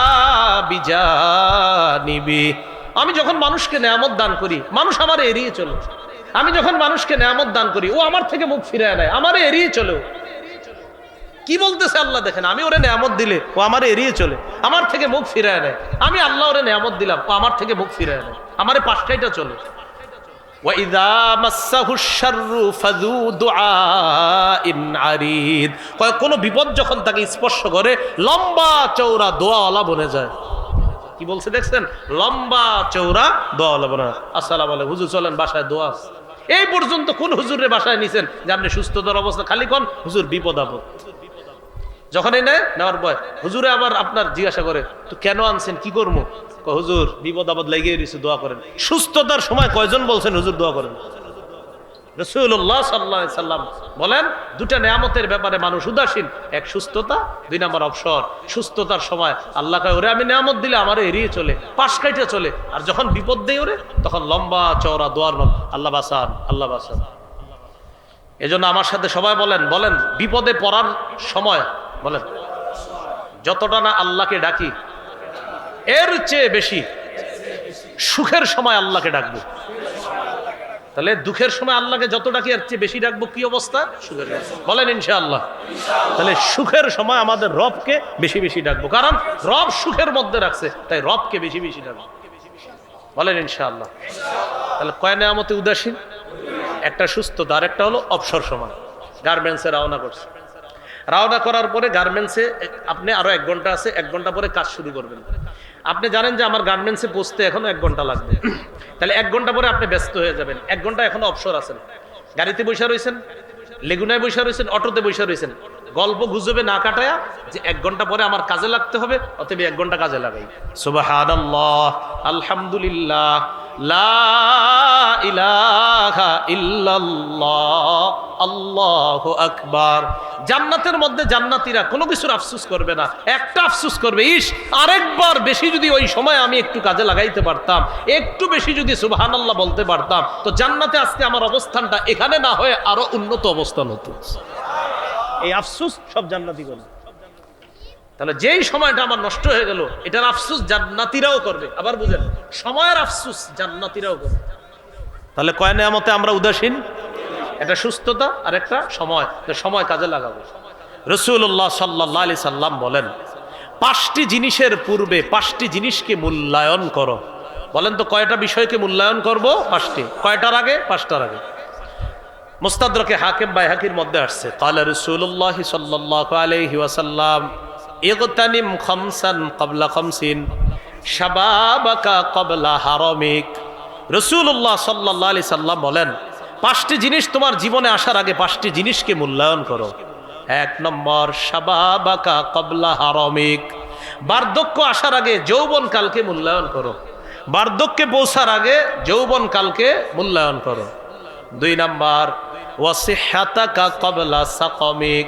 بِجَانِبِهِ। আমি যখন মানুষকে নেয়ামত দান করি, মানুষ আমারে এড়িয়ে চলে। আমি যখন মানুষকে নেয়ামত দান করি, ও আমার থেকে মুখ ফিরায় নেয়, আমারে এড়িয়ে চলে। কি বলতেছে আল্লাহ দেখেন, আমি ওরে নেয়ামত দিলে ও আমারে এড়িয়ে চলে, আমার থেকে মুখ ফিরায় নেয়। আমি আল্লাহ ওরে নেয়ামত দিলাম, ও আমার থেকে মুখ ফিরায় নেয়, আমারে পাশটাইটা চলে। ওয়াইদা মাসসাহুশ শাররু ফাযু দুআইন আরিদ, কোনো বিপদ যখন তাকে স্পর্শ করে লম্বা চওড়া দোয়াওয়ালা বনে যায়। কি বলছে দেখছেন? লম্বা চওড়া দোয়াওয়ালা বনে। আসসালামু আলাইকুম হুজুর, চলেন বাসায় দোয়া আছে। এই পর্যন্ত কোন হুজুরের বাসায় নিছেন যে আপনি সুস্থতার অবস্থা? খালি কোন হুজুর বিপদ আপদ। যখনই নেওয়ার পর হুজুরে আবার আপনার জিজ্ঞাসা করে, তো কেন আনছেন, কি করবো? হুজুর বিপদ আপদ লেগে রয়েছে, দোয়া করেন। সুস্থতার সময় কয়জন বলছেন হুজুর দোয়া করেন? রাসূলুল্লাহ সাল্লাল্লাহু আলাইহি সাল্লাম বলেন, দুটা নেয়ামতের ব্যাপারে মানুষ উদাসীন, এক সুস্থতা, দুই নাম্বার অবসর। সুস্থতার সময় আল্লাহ কয়, ওরে আমি নেয়ামত দিলে আমারে এড়িয়ে চলে, পাশ কাইটে চলে। আর যখন বিপদ দেয় ওরে, তখন লম্বা চওড়া দোয়ার নাম, আল্লাহ বাঁচান, আল্লাহ বাঁচান। এজন্য আমার সাথে সবাই বলেন, বলেন বিপদে পড়ার সময় বলেন, যতটা না আল্লাহকে ডাকি এর চেয়ে বেশি সুখের সময় আল্লাহকে ডাকবো। তাহলে দুঃখের সময় আল্লাহকে যত ডাকি এর চেয়ে বেশি ডাকবো, কি অবস্থা? সুখের বলেন ইনশাআল্লাহ। তাহলে সুখের সময় আমাদের রবকে বেশি বেশি ডাকবো, কারণ রব সুখের মধ্যে রাখছে, তাই রবকে বেশি বেশি ডাকবো। বলেন ইনশাআল্লাহ। তাহলে কয় নেয়ামতে উদাসীন? একটা সুস্থতা, আর একটা হলো অবসর সময়। গার্মেন্টসে রওনা করছে, রওনা করার পরে গার্মেন্টসে আপনি আরো 1 ঘন্টা আছে, 1 ঘন্টা পরে কাজ শুরু করবেন। আপনি জানেন যে আমার গার্মেন্টসে পৌঁছতে এখনো 1 ঘন্টা লাগবে, তাহলে 1 ঘন্টা পরে আপনি ব্যস্ত হয়ে যাবেন। 1 ঘন্টা এখনো অবসর আছেন, গাড়িতে বসে রয়েছেন, লেগুনায় বসে রয়েছেন, অটোতে বসে রয়েছেন, গল্প গুজবে না কাটায়া যে 1 ঘন্টা পরে আমার কাজে লাগতে হবে, অতএব 1 ঘন্টা কাজে লাগাই। সুবহানাল্লাহ, আলহামদুলিল্লাহ, লা ইলাহা ইল্লাল্লাহ, আল্লাহু আকবার। জান্নাতের মধ্যে জান্নাতীরা কোনো কিছুর আফসোস করবে না, একটা আফসোস করবে, ইস আরেকবার বেশি যদি ওই সময় আমি একটু কাজে লাগাইতে পারতাম, একটু বেশি যদি সুবহানাল্লাহ বলতে পারতাম, তো জান্নাতে আজকে আমার অবস্থানটা এখানে না হয়ে আরো উন্নত অবস্থান হতো। এই আফসোস সব জান্নাতি করবে। তাহলে যেই সময়টা আমার নষ্ট হয়ে গেল, এটার আফসোস জান্নাতীরাও করবে। আবার বুঝেন, সময়ের আফসোস জান্নাতীরাও করবে। তাহলে কয় নেয়ামতে আমরা উদাসীন? একটা সুস্থতা আর একটা সময়, সময় কাজে লাগাবো। রাসূলুল্লাহ সাল্লাল্লাহু আলাইহি সাল্লাম বলেন, 5টি জিনিসের পূর্বে 5টি জিনিসকে মূল্যায়ন করো। বলেন তো কয়টা বিষয়কে মূল্যায়ন করব? 5টি। কয়টার আগে? 5টার আগে। মুস্তাদরাকে হাকিম বাইহাকির মধ্যে আসছে, ক্বালা রাসূলুল্লাহ সাল্লাল্লাহু আলাইহি ওয়াসাল্লাম, ইগতানিম খামসান ক্বাবলা খামসিন, শাবাবাকা ক্বাবলা হারামিক। রাসূলুল্লাহ সাল্লাল্লাহু আলাইহি সাল্লাম বলেন, 5টি জিনিস তোমার জীবনে আসার আগে 5টি জিনিসকে মূল্যায়ন করো। 1 নম্বর, শাবাবাকা ক্বাবলা হারামিক, বার্ধক্য আসার আগে যৌবনকালকে মূল্যায়ন করো। বার্ধক্যে পৌঁছার আগে যৌবনকালকে মূল্যায়ন করো। 2 নম্বর, ওয়াসিহ্হাতাকা ক্বাবলা সাকামিক,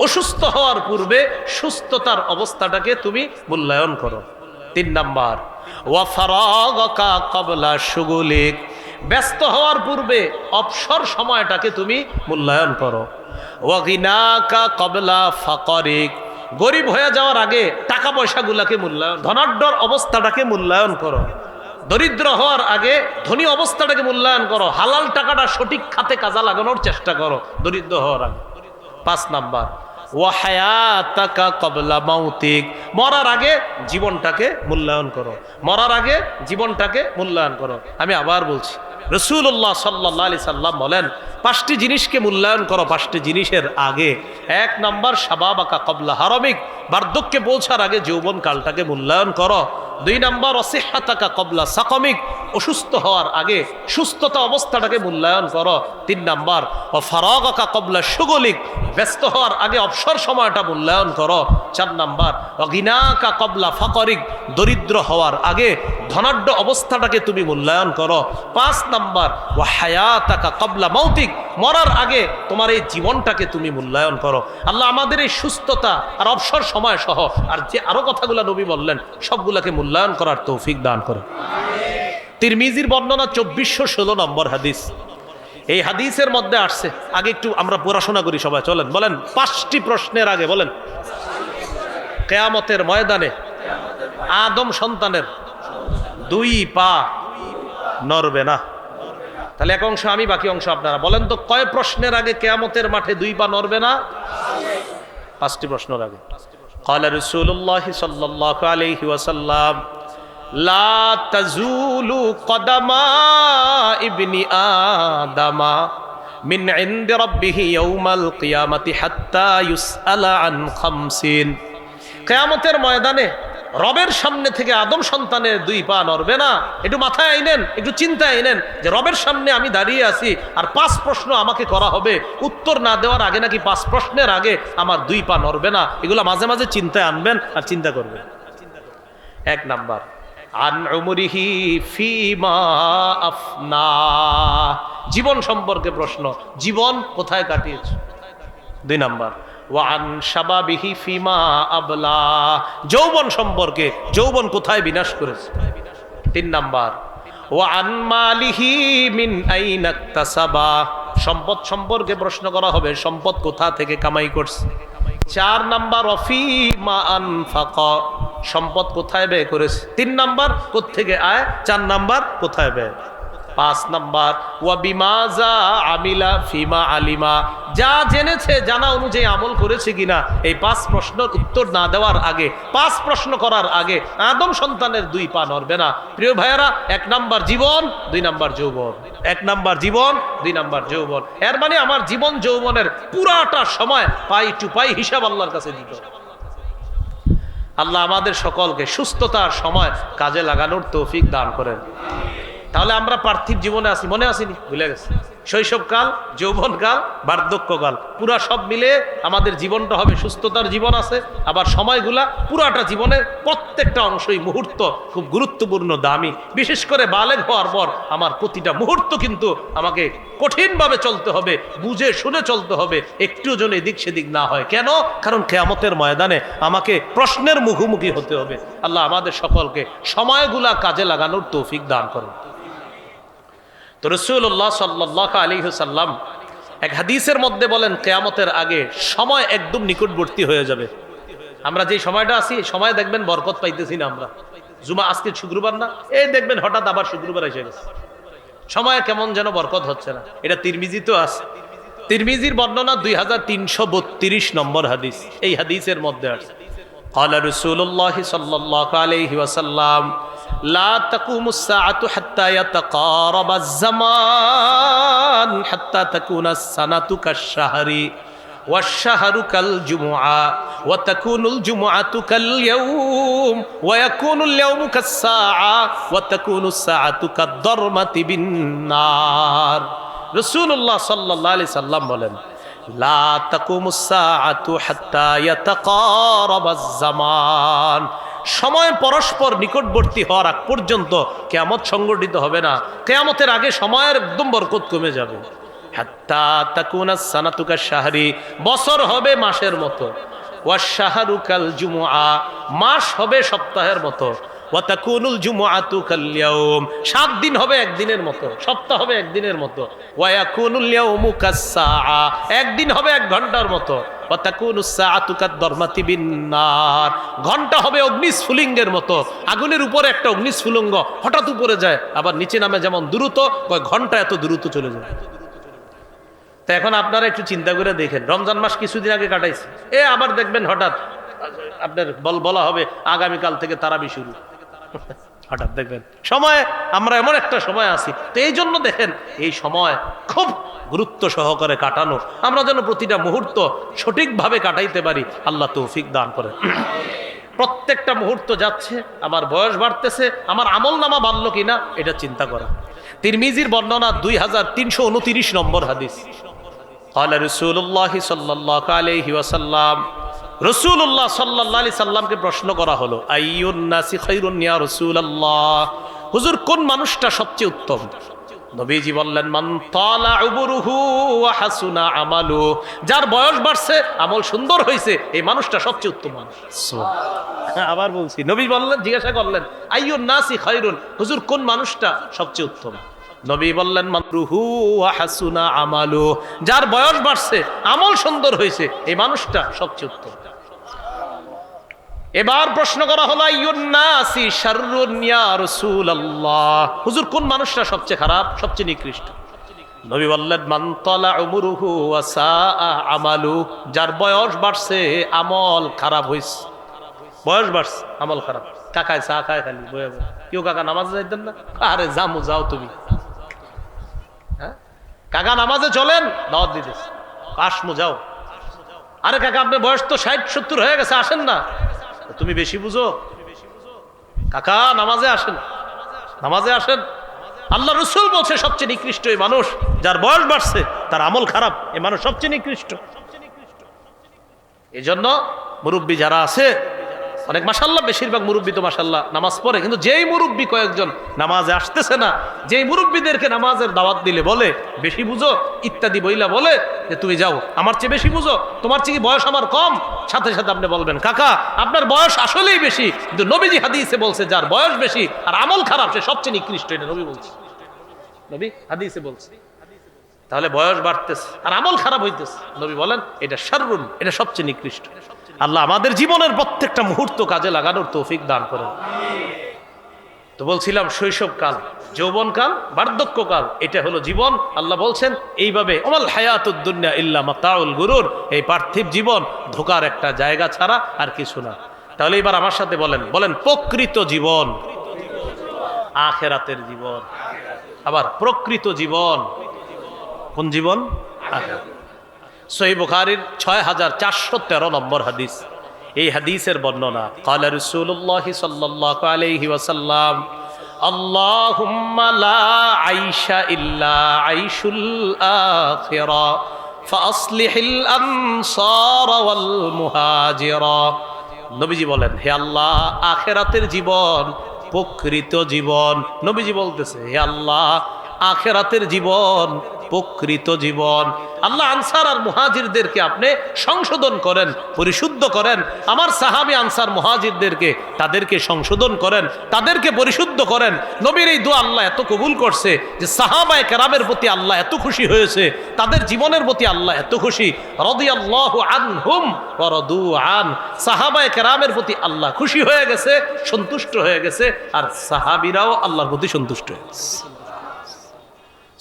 অসুস্থ হওয়ার পূর্বে সুস্থতার অবস্থাটাকে তুমি মূল্যায়ন করো। 3 নম্বর, ওয়াফারাগাকা ক্বাবলা শুগুলিক, ব্যস্ত হওয়ার পূর্বে অবসর সময়টাকে তুমি মূল্যায়ন করো। ওয়াগিনাকা ক্বাবলা ফাকরিক, গরিব হয়ে যাওয়ার আগে টাকা পয়সাগুলোকে মূল্যায়ন, ধনাঢ্যর অবস্থাটাকে মূল্যায়ন করো। দরিদ্র হওয়ার আগে ধনী অবস্থাটাকে মূল্যায়ন করো। হালাল টাকাটা সঠিক খাতে কাজে লাগানোর চেষ্টা করো দরিদ্র হওয়ার আগে। 5 নাম্বার, ওয়া হায়াতাকা ক্বাবলা মাউতিক, মরার আগে জীবনটাকে মূল্যায়ন করো। মরার আগে জীবনটাকে মূল্যায়ন করো। আমি আবার বলছি, রাসূলুল্লাহ সাল্লাল্লাহু আলাইহি সাল্লাম বলেন, 5টি জিনিসকে মূল্যায়ন করো 5টি জিনিসের আগে। 1 নাম্বার, শাবাবাকা ক্বাবলা হারামিক, বার্ধক্যে পৌঁছার আগে যৌবন কালটাকে মূল্যায়ন করো। 2 নাম্বার, ওয়াসিহ্হাতাকা ক্বাবলা সাকামিক, অসুস্থ হওয়ার আগে সুস্থতা অবস্থাটাকে মূল্যায়ন করো। 3 নাম্বার, ওয়াফারাগাকা ক্বাবলা শুগুলিক, ব্যস্ত হওয়ার আগে অবসর সময়টা মূল্যায়ন করো। 4 নাম্বার, ওয়াগিনাকা ক্বাবলা ফাকরিক, দরিদ্র হওয়ার আগে ধনাঢ্য অবস্থাটাকে তুমি মূল্যায়ন করো। 5 নাম্বার, ওয়া হায়াতাকা ক্বাবলা মাউতিক, মরার আগে তোমার এই জীবনটাকে তুমি মূল্যায়ন করো। আল্লাহ আমাদের এই সুস্থতা আর অবসর সময় সহ আর যে আরো কথাগুলো নবী বললেন সবগুলোকে মূল্যায়ন করার তৌফিক দান করে। তিরমিজির বর্ণনা 2416 নম্বর হাদিস। এই হাদিসের মধ্যে আসছে, আগে একটু আমরা পড়াশোনা করি সবাই, চলেন বলেন। 5টি প্রশ্নের আগে বলেন, কিয়ামতের ময়দানে আদম সন্তানের 2 পা নড়বে না। তাহলে এক অংশ আমি, বাকি অংশ আপনারা। বলেন তো কয় প্রশ্নের আগে কিয়ামতের মাঠে 2 পা নড়বে না? 5টি প্রশ্নের আগে। ক্বালা রাসূলুল্লাহ সাল্লাল্লাহু আলাইহি ওয়াসাল্লাম, লা তাজুলু কদামা ইবনি আদামা মিন ইনদি রাব্বিহি ইয়াউমাল কিয়ামাতি হাত্তা ইউসআলা আন খামসিন। কিয়ামতের ময়দানে রবের সামনে থেকে আদম সন্তানের দুই পা নড়বে না। একটু মাথায় আইনেন, একটু চিন্তায় আইনেন যে রবের সামনে আমি দাঁড়িয়ে আছি আর 5 প্রশ্ন আমাকে করা হবে, উত্তর না দেওয়ার আগে নাকি 5 প্রশ্নের আগে আমার দুই পা নড়বে না। এগুলো মাঝে মাঝে চিন্তায় আনবেন আর চিন্তা করবেন। 1 নাম্বার, আন উমরিহি ফিমা আফনা, জীবন সম্পর্কে প্রশ্ন, জীবন কোথায় কাটিয়েছে। 2 নাম্বার, ওয়ান শাবাবিহি ফিমা আবলা, যৌবন সম্পর্কে, যৌবন কোথায় বিনাশ করেছে। 3 নাম্বার, ওয়ান মালিহি মিন আইনা ইকতাসাবা, সম্পদ সম্পর্কে প্রশ্ন করা হবে, সম্পদ কোথা থেকে কামাই করছে। 4 নাম্বার, ওয়াফিমা আনফাকা, সম্পদ কোথায় ব্যয় করেছে। 3 নাম্বার, কোত্থেকে আয়। 4 নাম্বার, কোথায় ব্যয়। 5 নাম্বার, ওয়া বিমাজা আমিলা ফিমা আলিমা, যা জেনেছে জানা অনুযায়ী আমল করেছে কিনা। এই 5 প্রশ্নের উত্তর না দেওয়ার আগে, 5 প্রশ্ন করার আগে আদম সন্তানের 2 পা নড়বে না। প্রিয় ভাইয়েরা, 1 নাম্বার জীবন, 2 নাম্বার যৌবন। 1 নাম্বার জীবন, 2 নাম্বার যৌবন। এর মানে আমার জীবন যৌবনের পুরাটা সময় পাই টু পাই হিসাব আল্লাহর কাছে দিতে হবে। আল্লাহ আমাদের সকলকে সুস্থতার সময় কাজে লাগানোর তৌফিক দান করেন। তাহলে আমরা পার্থিব জীবনে আছি, মনে আসিনি, ভুলে গেছি। শৈশবকাল, যৌবনকাল, বার্ধক্যকাল, পুরা সব মিলে আমাদের জীবনটা হবে সুস্থতার জীবন আছে। আবার সময়গুলা পুরাটা জীবনের প্রত্যেকটা অংশই, মুহূর্ত খুব গুরুত্বপূর্ণ, দামি। বিশেষ করে বালেগ হওয়ার পর আমার প্রতিটা মুহূর্ত কিন্তু আমাকে কঠিনভাবে চলতে হবে, বুঝে শুনে চলতে হবে, একটু যেন এদিক সেদিক না হয়। কেন? কারণ কিয়ামতের ময়দানে আমাকে প্রশ্নের মুখোমুখি হতে হবে। আল্লাহ আমাদের সকলকে সময়গুলা কাজে লাগানোর তৌফিক দান করেন। তো রাসূলুল্লাহ সাল্লাল্লাহু আলাইহি ওয়াসাল্লাম এক হাদিসের মধ্যে বলেন, কিয়ামতের আগে সময় একদম নিকটবর্তী হয়ে যাবে। আমরা যে সময়টা আছি, সময় দেখবেন বরকত পাইতেছি না আমরা। জুমা আজকে শুক্রবার না, এই দেখবেন হঠাৎ আবার শুক্রবার এসে গেছে, সময় কেমন যেন বরকত হচ্ছে না। এটা তিরমিজি তো আছে, তিরমিজির বর্ণনা 2332 নম্বর হাদিস। এই হাদিসের মধ্যে আছে, قال رسول الله صلى الله عليه وسلم لا تقوم الساعة حتى يتقارب الزمان حتى تكون السنة كالشهر والشهر كالجمعة وتكون الجمعة كاليوم ويكون اليوم كالساعة وتكون الساعة كالضرمة بالنار। رسول الله صلى الله عليه وسلم বলেন, লা তাকুমুস সাআতু হাত্তা ইয়াতাকারাবাজ জামান, সময় পরস্পর নিকটবর্তী হওয়ার আগ পর্যন্ত কিয়ামত সংগঠিত হবে না। কিয়ামতের আগে সময়ের একদম বরকত কমে যাবে। হাত্তা তাকুনাস সানাতু কাশ-শাহরি, বছর হবে মাসের মতো। ওয়াশ-শাহরু কাল জুমুআ, মাস হবে সপ্তাহের মতো। ওয়া তাকুনুল জুমুআতু কাল ইয়াউম, 7 দিন হবে একদিনের মতো, সপ্তাহ হবে একদিনের মতো। ওয়া ইয়াকুনুল ইয়াউমু কাস-সাআ, একদিন হবে 1 ঘন্টার মতো। ওয়া তাকুনুস সাআতু কাদ-দারমাতি বিন-নার, ঘন্টা হবে অগ্নিস্ফুলিঙ্গের মতো। আগুনের উপরে একটা অগ্নিস্ফুলিঙ্গ হঠাৎ উপরে যায়, আবার নিচে নামে যেমন দ্রুত, ওই ঘন্টা এত দ্রুত চলে যায়। তো এখন আপনারা একটু চিন্তা করে দেখেন, রমজান মাস কিছুদিন আগে কাটাইছে, আবার দেখবেন হঠাৎ আপনার বলা হবে আগামীকাল থেকে তারাবি শুরু। হঠাৎ দেখবেন সময়, আমরা এমন একটা সময় আছি। তো এই জন্য দেখেন, এই সময় খুব গুরুত্ব সহকারে কাটানো, আমরা যেন প্রতিটা মুহূর্ত সঠিকভাবে কাটাইতে পারি, আল্লাহ তৌফিক দান করেন। প্রত্যেকটা মুহূর্ত যাচ্ছে, আমার বয়স বাড়তেছে, আমার আমল নামা বাড়লো কিনা এটা চিন্তা করা। তিরমিজির বর্ণনা 2329 নম্বর হাদিস। قال رسول الله صلى الله عليه وسلم, রাসূলুল্লাহ সাল্লাল্লাহু আলাইহি সাল্লামকে প্রশ্ন করা হলো, আইয়ুন নাসি খায়রুন ইয়া রাসূলুল্লাহ, হুজুর কোন মানুষটা সবচেয়ে উত্তম? নবীজি বললেন, মান তালা উবরুহু ওয়া হাসুনা আমালু, যার বয়স বাড়ছে, আমল সুন্দর হয়েছে, এই মানুষটা সবচেয়ে উত্তম মানুষ। আবার বলছি, নবী বললেন, জিজ্ঞাসা করলেন, আইয়ুন নাসি খায়রুন, হুজুর কোন মানুষটা সবচেয়ে উত্তম? নবী বললেন, মানরুহু ওয়া হাসুনা আমালু, যার বয়স বাড়ছে, আমল সুন্দর হয়েছে, এই মানুষটা সবচেয়ে উত্তম। এবার প্রশ্ন করা হলো, আইয়ুন নাসি শাররুন ইয়া রাসূলুল্লাহ, হুজুর কোন মানুষটা সবচেয়ে খারাপ, সবচেয়ে নিকৃষ্ট? নবী বললেন, মান তালা উমরুহু ওয়া সাআ আমালু, যার বয়স বাড়ছে, আমল খারাপ হয়েছে। বয়স বাড়ছে, আমল খারাপ। কাকায় চা খায় খালি বয়ে বয়ে। কেউ কাকা নামাজে যাইতেন না? আরে জামু, যাও তুমি। হ্যাঁ, কাকা নামাজে চলেন, দাওয়াত দিতেছে, আসমু যাও। আরে কাকা আপনার বয়স তো 60-70 হয়ে গেছে, আসেন না। তুমি বেশি বুঝো কাকা, নামাজে আসেন, নামাজে আসেন। আল্লাহ রসুল বলছে সবচেয়ে নিকৃষ্ট এই মানুষ যার বয়স বাড়ছে, তার আমল খারাপ, এই মানুষ সবচেয়ে নিকৃষ্ট। এই জন্য মুরব্বী যারা আছে, অনেক মাশাল্লাহ, বেশিরভাগ মুরব্বী তো মাশাল্লাহ নামাজ পড়ে, কিন্তু যেই মুরব্বী কয়েকজন নামাজে আসতেছে না, যেই মুরব্বীদেরকে নামাজের দাওয়াত দিলে বলে বেশি বুঝো ইত্যাদি বইলা বলে যে তুমি যাও, আমার চেয়ে বেশি বুঝো, তোমার চেয়ে বয়স আমার কম, সাথে সাথে আপনি বলবেন কাকা আপনার বয়স আসলেই বেশি, কিন্তু নবীজি হাদিসে বলছে যার বয়স বেশি আর আমল খারাপ সে সবচেয়ে নিকৃষ্ট। এটা নবী বলছে, নবী হাদিসে বলছে। তাহলে বয়স বাড়তেছে আর আমল খারাপ হইতেছে, নবী বলেন এটা শাররুন, এটা সবচেয়ে নিকৃষ্ট। আল্লাহ আমাদের জীবনের প্রত্যেকটা মুহূর্ত কাজে লাগানোর তৌফিক দান করেন। তো বলছিলাম শৈশবকাল, যৌবনকাল, বার্ধক্যকাল, এটা হলো জীবন। আল্লাহ বলছেন এইভাবে ওমাল হায়াতুদ দুনিয়া ইল্লা মাতাউল গুরুর, এই পার্থিব জীবন ধোঁকার একটা জায়গা ছাড়া আর কিছু না। তাহলে এবার আমার সাথে বলেন, বলেন প্রকৃত জীবন আখিরাতের জীবন। আবার প্রকৃত জীবন কোন জীবন? আখিরাত। সহিহ বুখারীর 6413 নম্বর হাদিস, এই হাদিসের বর্ণনা, ক্বালা রাসূলুল্লাহ সাল্লাল্লাহু আলাইহি ওয়াসাল্লাম আল্লাহুম্মা লা আইশা ইল্লা আইশুল আখিরা ফাসলিহিল আনসার ওয়াল মুহাজিরা। নবীজি বলেন হে আল্লাহ, আখিরাতের জীবন প্রকৃত জীবন। নবীজি বলতেছে হে আল্লাহ, আখিরাতের জীবন প্রকৃত জীবন। আল্লাহ আনসার আর মুহাজিরদেরকে আপনি সংশোধন করেন, পরিশুদ্ধ করেন। আমার সাহাবী আনসার মুহাজিরদেরকে, তাদেরকে সংশোধন করেন, তাদেরকে পরিশুদ্ধ করেন। নবীর এই দোয়া আল্লাহ এত কবুল করছে যে সাহাবায়ে কেরামের প্রতি আল্লাহ এত খুশি হয়েছে, তাদের জীবনের প্রতি আল্লাহ এত খুশি। রাদিয়াল্লাহু আনহুম ওয়া রাদু আন, সাহাবায়ে কেরামের প্রতি আল্লাহ খুশি হয়ে গেছে, সন্তুষ্ট হয়ে গেছে, আর সাহাবীরাও আল্লাহর প্রতি সন্তুষ্ট হয়ে গেছে।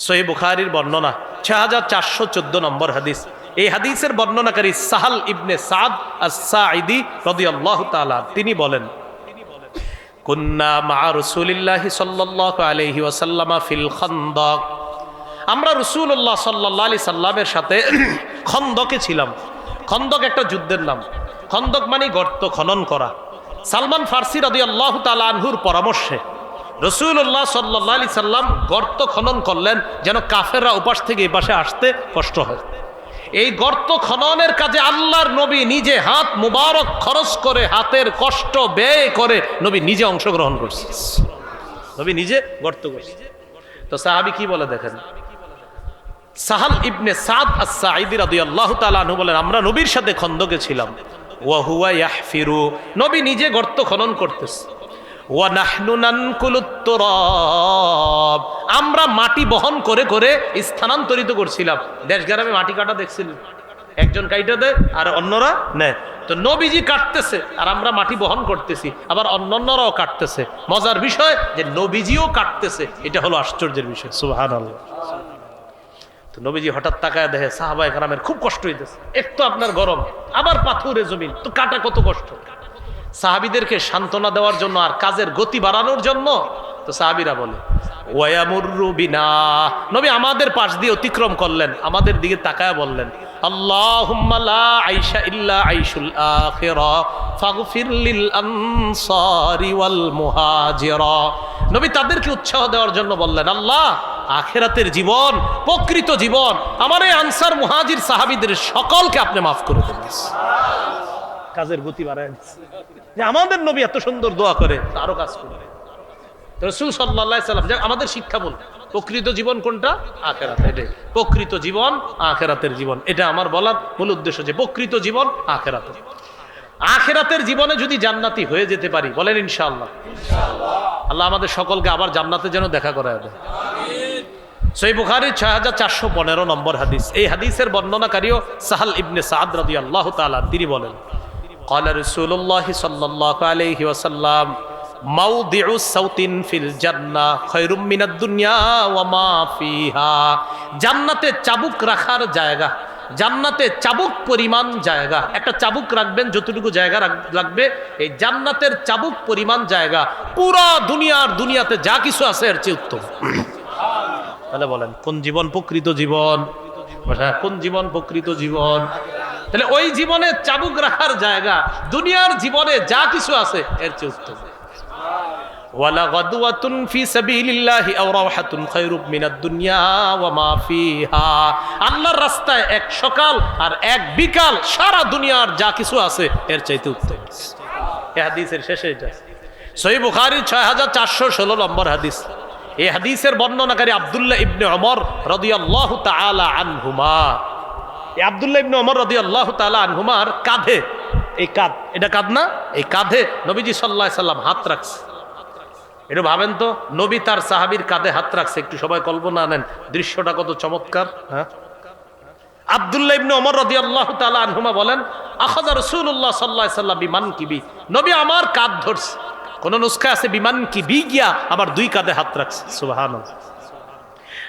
সহিহ বুখারীর বর্ণনা 6414 নম্বর হাদিস। এই হাদিসের বর্ণনাকারী সাহাল ইবনে সাদ আস-সাঈদী রাদিয়াল্লাহু তাআলা, তিনি বলেন কুন্না মা রাসূলিল্লাহি সাল্লাল্লাহু আলাইহি ওয়াসাল্লাম ফিল খানদাক, আমরা রাসূলুল্লাহ সাল্লাল্লাহু আলাইহি সাল্লামের সাথে খন্দকে ছিলাম। খন্দক একটা যুদ্ধের নাম। খন্দক মানে গর্ত খনন করা। সালমান ফারসি রাদিয়াল্লাহু তাআলা আনহুর পরামর্শে রাসূলুল্লাহ সাল্লাল্লাহু আলাইহি সাল্লাম গর্ত খনন করলেন যেন কাফেররা উপাস থেকে এই পাশে আসতে কষ্ট হয়। এই গর্ত খননের কাজে আল্লাহর নবী নিজে হাত মুবারক খরচ করে, হাতের কষ্ট ব্যয় করে নবী নিজে অংশগ্রহণ করছে। নবী নিজে গর্ত করছে। তো সাহাবী কি বলে দেখেন, সাহাল ইবনে সাদ আস-সাঈদী রাদিয়াল্লাহু তাআলা আনহু বলেন আমরা নবীর সাথে খন্দকে ছিলাম। ওয়া হুয়া ইয়াহফিরু, নবী নিজে গর্ত খনন করতেছে। ওয়া নাহনু নানকুলুত তুরাব, আমরা মাটি বহন করে করে স্থানান্তরিত করছিলাম। দেশ গ্রামে মাটি কাটা দেখছিলেন, একজন কাইটা দেয় আর অন্যরা নেয়। তো নবীজি কাটতেছে আর আমরা মাটি বহন করতেছি, আবার অন্যান্যরাও কাটতেছে। মজার বিষয় যে নবীজিও কাটতেছে, এটা হলো আশ্চর্যের বিষয়। সুবহানাল্লাহ। তো নবীজি হঠাৎ তাকায় দেখে সাহাবায়ে কেরামের খুব কষ্ট হইতেছে, একটু আপনার গরম, আবার পাথুরে জমিন, তো কাটা কত কষ্ট। সাহাবীদেরকে সান্ত্বনা দেওয়ার জন্য আর কাজের গতি বাড়ানোর জন্য তো সাহাবীরা বলে ওয়ায়ামুরু বিনা, নবী আমাদের পাশ দিয়ে অতিক্রম করলেন, আমাদের দিকে তাকায় বললেন আল্লাহুম্মা লা আইশা ইল্লা আইশুল আখিরা ফাগফির লিল আনসারি ওয়াল মুহাজিরা। নবী তাদেরকে উৎসাহ দেওয়ার জন্য বললেন আল্লাহ, আখিরাতের জীবন প্রকৃত জীবন, আমার এই আনসার মুহাজির সাহাবীদের সকলকে আপনি মাফ করে দেন। কাজের গতি বাড়ায় দিচ্ছে যে আমাদের নবী এত সুন্দর দোয়া করে, আরো কাজ করে। রাসূল সাল্লাল্লাহু আলাইহি সাল্লাম আমাদের শিক্ষা বল, প্রকৃত জীবন কোনটা? আখিরাত। এটাই প্রকৃত জীবন, আখিরাতের জীবন। এটা আমার বলার মূল উদ্দেশ্য যে প্রকৃত জীবন আখিরাত। আখিরাতের জীবনে যদি জান্নাতি হয়ে যেতে পারি, বলেন ইনশাআল্লাহ। আল্লাহ আমাদের সকলকে আবার জান্নাতে যেন দেখা করায় দেয়। আমিন। সহিহ বুখারীর 6415 নম্বর হাদিস। এই হাদিসের বর্ণনাকারীও সাহাল ইবনে সাদ রাদিয়াল্লাহু তাআলা, তিনি বলেন ক্বালা রাসূলুল্লাহ সাল্লাল্লাহু আলাইহি ওয়াসাল্লাম মাউদিউ সাউতিন ফিল জান্নাহ খায়রুম মিনাদ দুনিয়া ওয়া মা ফিহা, জান্নাতে চাবুক রাখার জায়গা, জান্নাতে চাবুক পরিমাণ জায়গা, একটা চাবুক রাখবেন যতটুকু জায়গা লাগবে, এই জান্নাতের চাবুক পরিমাণ জায়গা পুরা দুনিয়াতে যা কিছু আছে এর চেয়ে উত্তম। তাহলে বলেন কোন জীবন প্রকৃত জীবন? কোন জীবন প্রকৃত জীবন? তাহলে ওই জীবনে চাবুক রাখার জায়গা দুনিয়ার জীবনে যা কিছু আছে এর চেয়ে উত্তম। ওয়ালা গাদওয়াতুন ফি সাবিলিল্লাহি আও রাওহাতুন খায়রুম মিনাদ দুনিয়া ওয়া মা ফিহা। আল্লাহর রাস্তায় এক সকাল আর এক বিকাল সারা দুনিয়ার যা কিছু আছে এর চাইতে উত্তম। এই হাদিসের শেষে এটা সহিহ বুখারী 6416 নম্বর হাদিস। এই হাদিসের বর্ণনাকারী আব্দুল্লাহ ইবনে ওমর রাদিয়াল্লাহু তাআলা আনহুমা। এই আব্দুল্লাহ ইবনে ওমর রাদিয়াল্লাহু তাআলা আনহুমার কাঁধে, এই কাঁধ, এটা কাঁধ না, এই কাঁধে নবীজি সাল্লাল্লাহু আলাইহি সাল্লাম হাত রাখছে। একটু ভাবেন তো, নবী তার সাহাবীর কাঁধে হাত রাখছে, একটু সবাই কল্পনা নেন দৃশ্যটা কত চমৎকার। হ্যাঁ, আব্দুল্লাহ ইবনে ওমর রাদিয়াল্লাহু তাআলা আনহুমা বলেন, আখাযা রাসূলুল্লাহ সাল্লাল্লাহু আলাইহি সাল্লাম বিমানকিবি, নবী আমার কাঁধ ধরছে। কোন নুসখা আছে বিমানকিবি গিয়া আবার দুই কাঁধে হাত রাখছে। সুবহানাল্লাহ।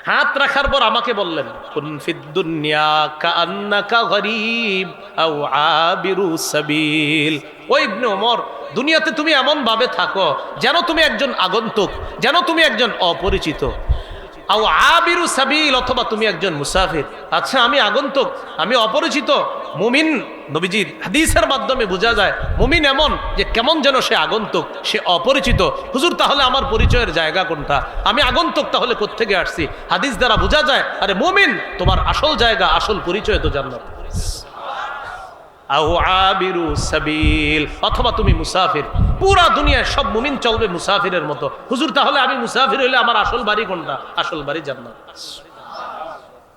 হাত রাখার পর আমাকে বললেন, কুন ফিদ দুনিয়া কাআন্নাকা গরীব আও আবিরু সাবিল। ও ইবনে ওমর, দুনিয়াতে তুমি এমন ভাবে থাকো যেন তুমি একজন আগন্তুক, যেন তুমি একজন অপরিচিত। আও আবিরু সাবিল, অথবা তুমি একজন মুসাফির। আচ্ছা, আমি আগন্তুক, আমি অপরিচিত। মুমিন, নবীজির হাদিসের মাধ্যমে বোঝা যায় মুমিন এমন যে কেমন যেন সে আগন্তুক, সে অপরিচিত। হুজুর, তাহলে আমার পরিচয়ের জায়গা কোনটা? আমি আগন্তুক, তাহলে কোত্থেকে আসছি? হাদিস দ্বারা বোঝা যায় আরে মুমিন, তোমার আসল জায়গা, আসল পরিচয় তো জান্নাত। আও আবিরু সাবিল, অথবা তুমি মুসাফির। পুরা দুনিয়ায় সব মুমিন চলবে মুসাফিরের মতো। হুজুর, তাহলে আমি মুসাফির হইলে আমার আসল বাড়ি কোনটা? আসল বাড়ি জান্নাত।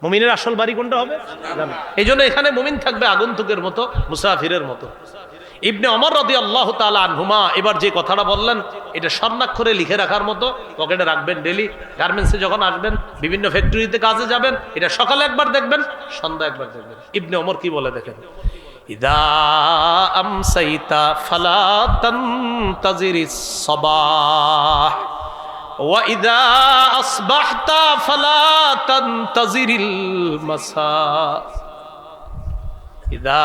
মুমিনের আসল বাড়ি কোনটা হবে? এই জন্য এখানে মুমিন থাকবে আগন্তুকের মতো, মুসাফিরের মতো। ইবনে ওমর রাদিয়াল্লাহু তাআলা আনহুমা এবার যে কথাটা বললেন, এটা স্বর্ণাক্ষরে লিখে রাখার মতো, পকেটে রাখবেন। ডেলি গার্মেন্টসে যখন আসবেন, বিভিন্ন ফ্যাক্টরিতে কাজে যাবেন, এটা সকালে একবার দেখবেন, সন্ধ্যা একবার দেখবেন। ইবনে ওমর কি বলে দেখেন, ইদা আমসাইতা ফালা তানতাজিরিস সাবাহ ওয়া ইদা আসবাহতা ফালা তানতাজিরিল মাসা। ইদা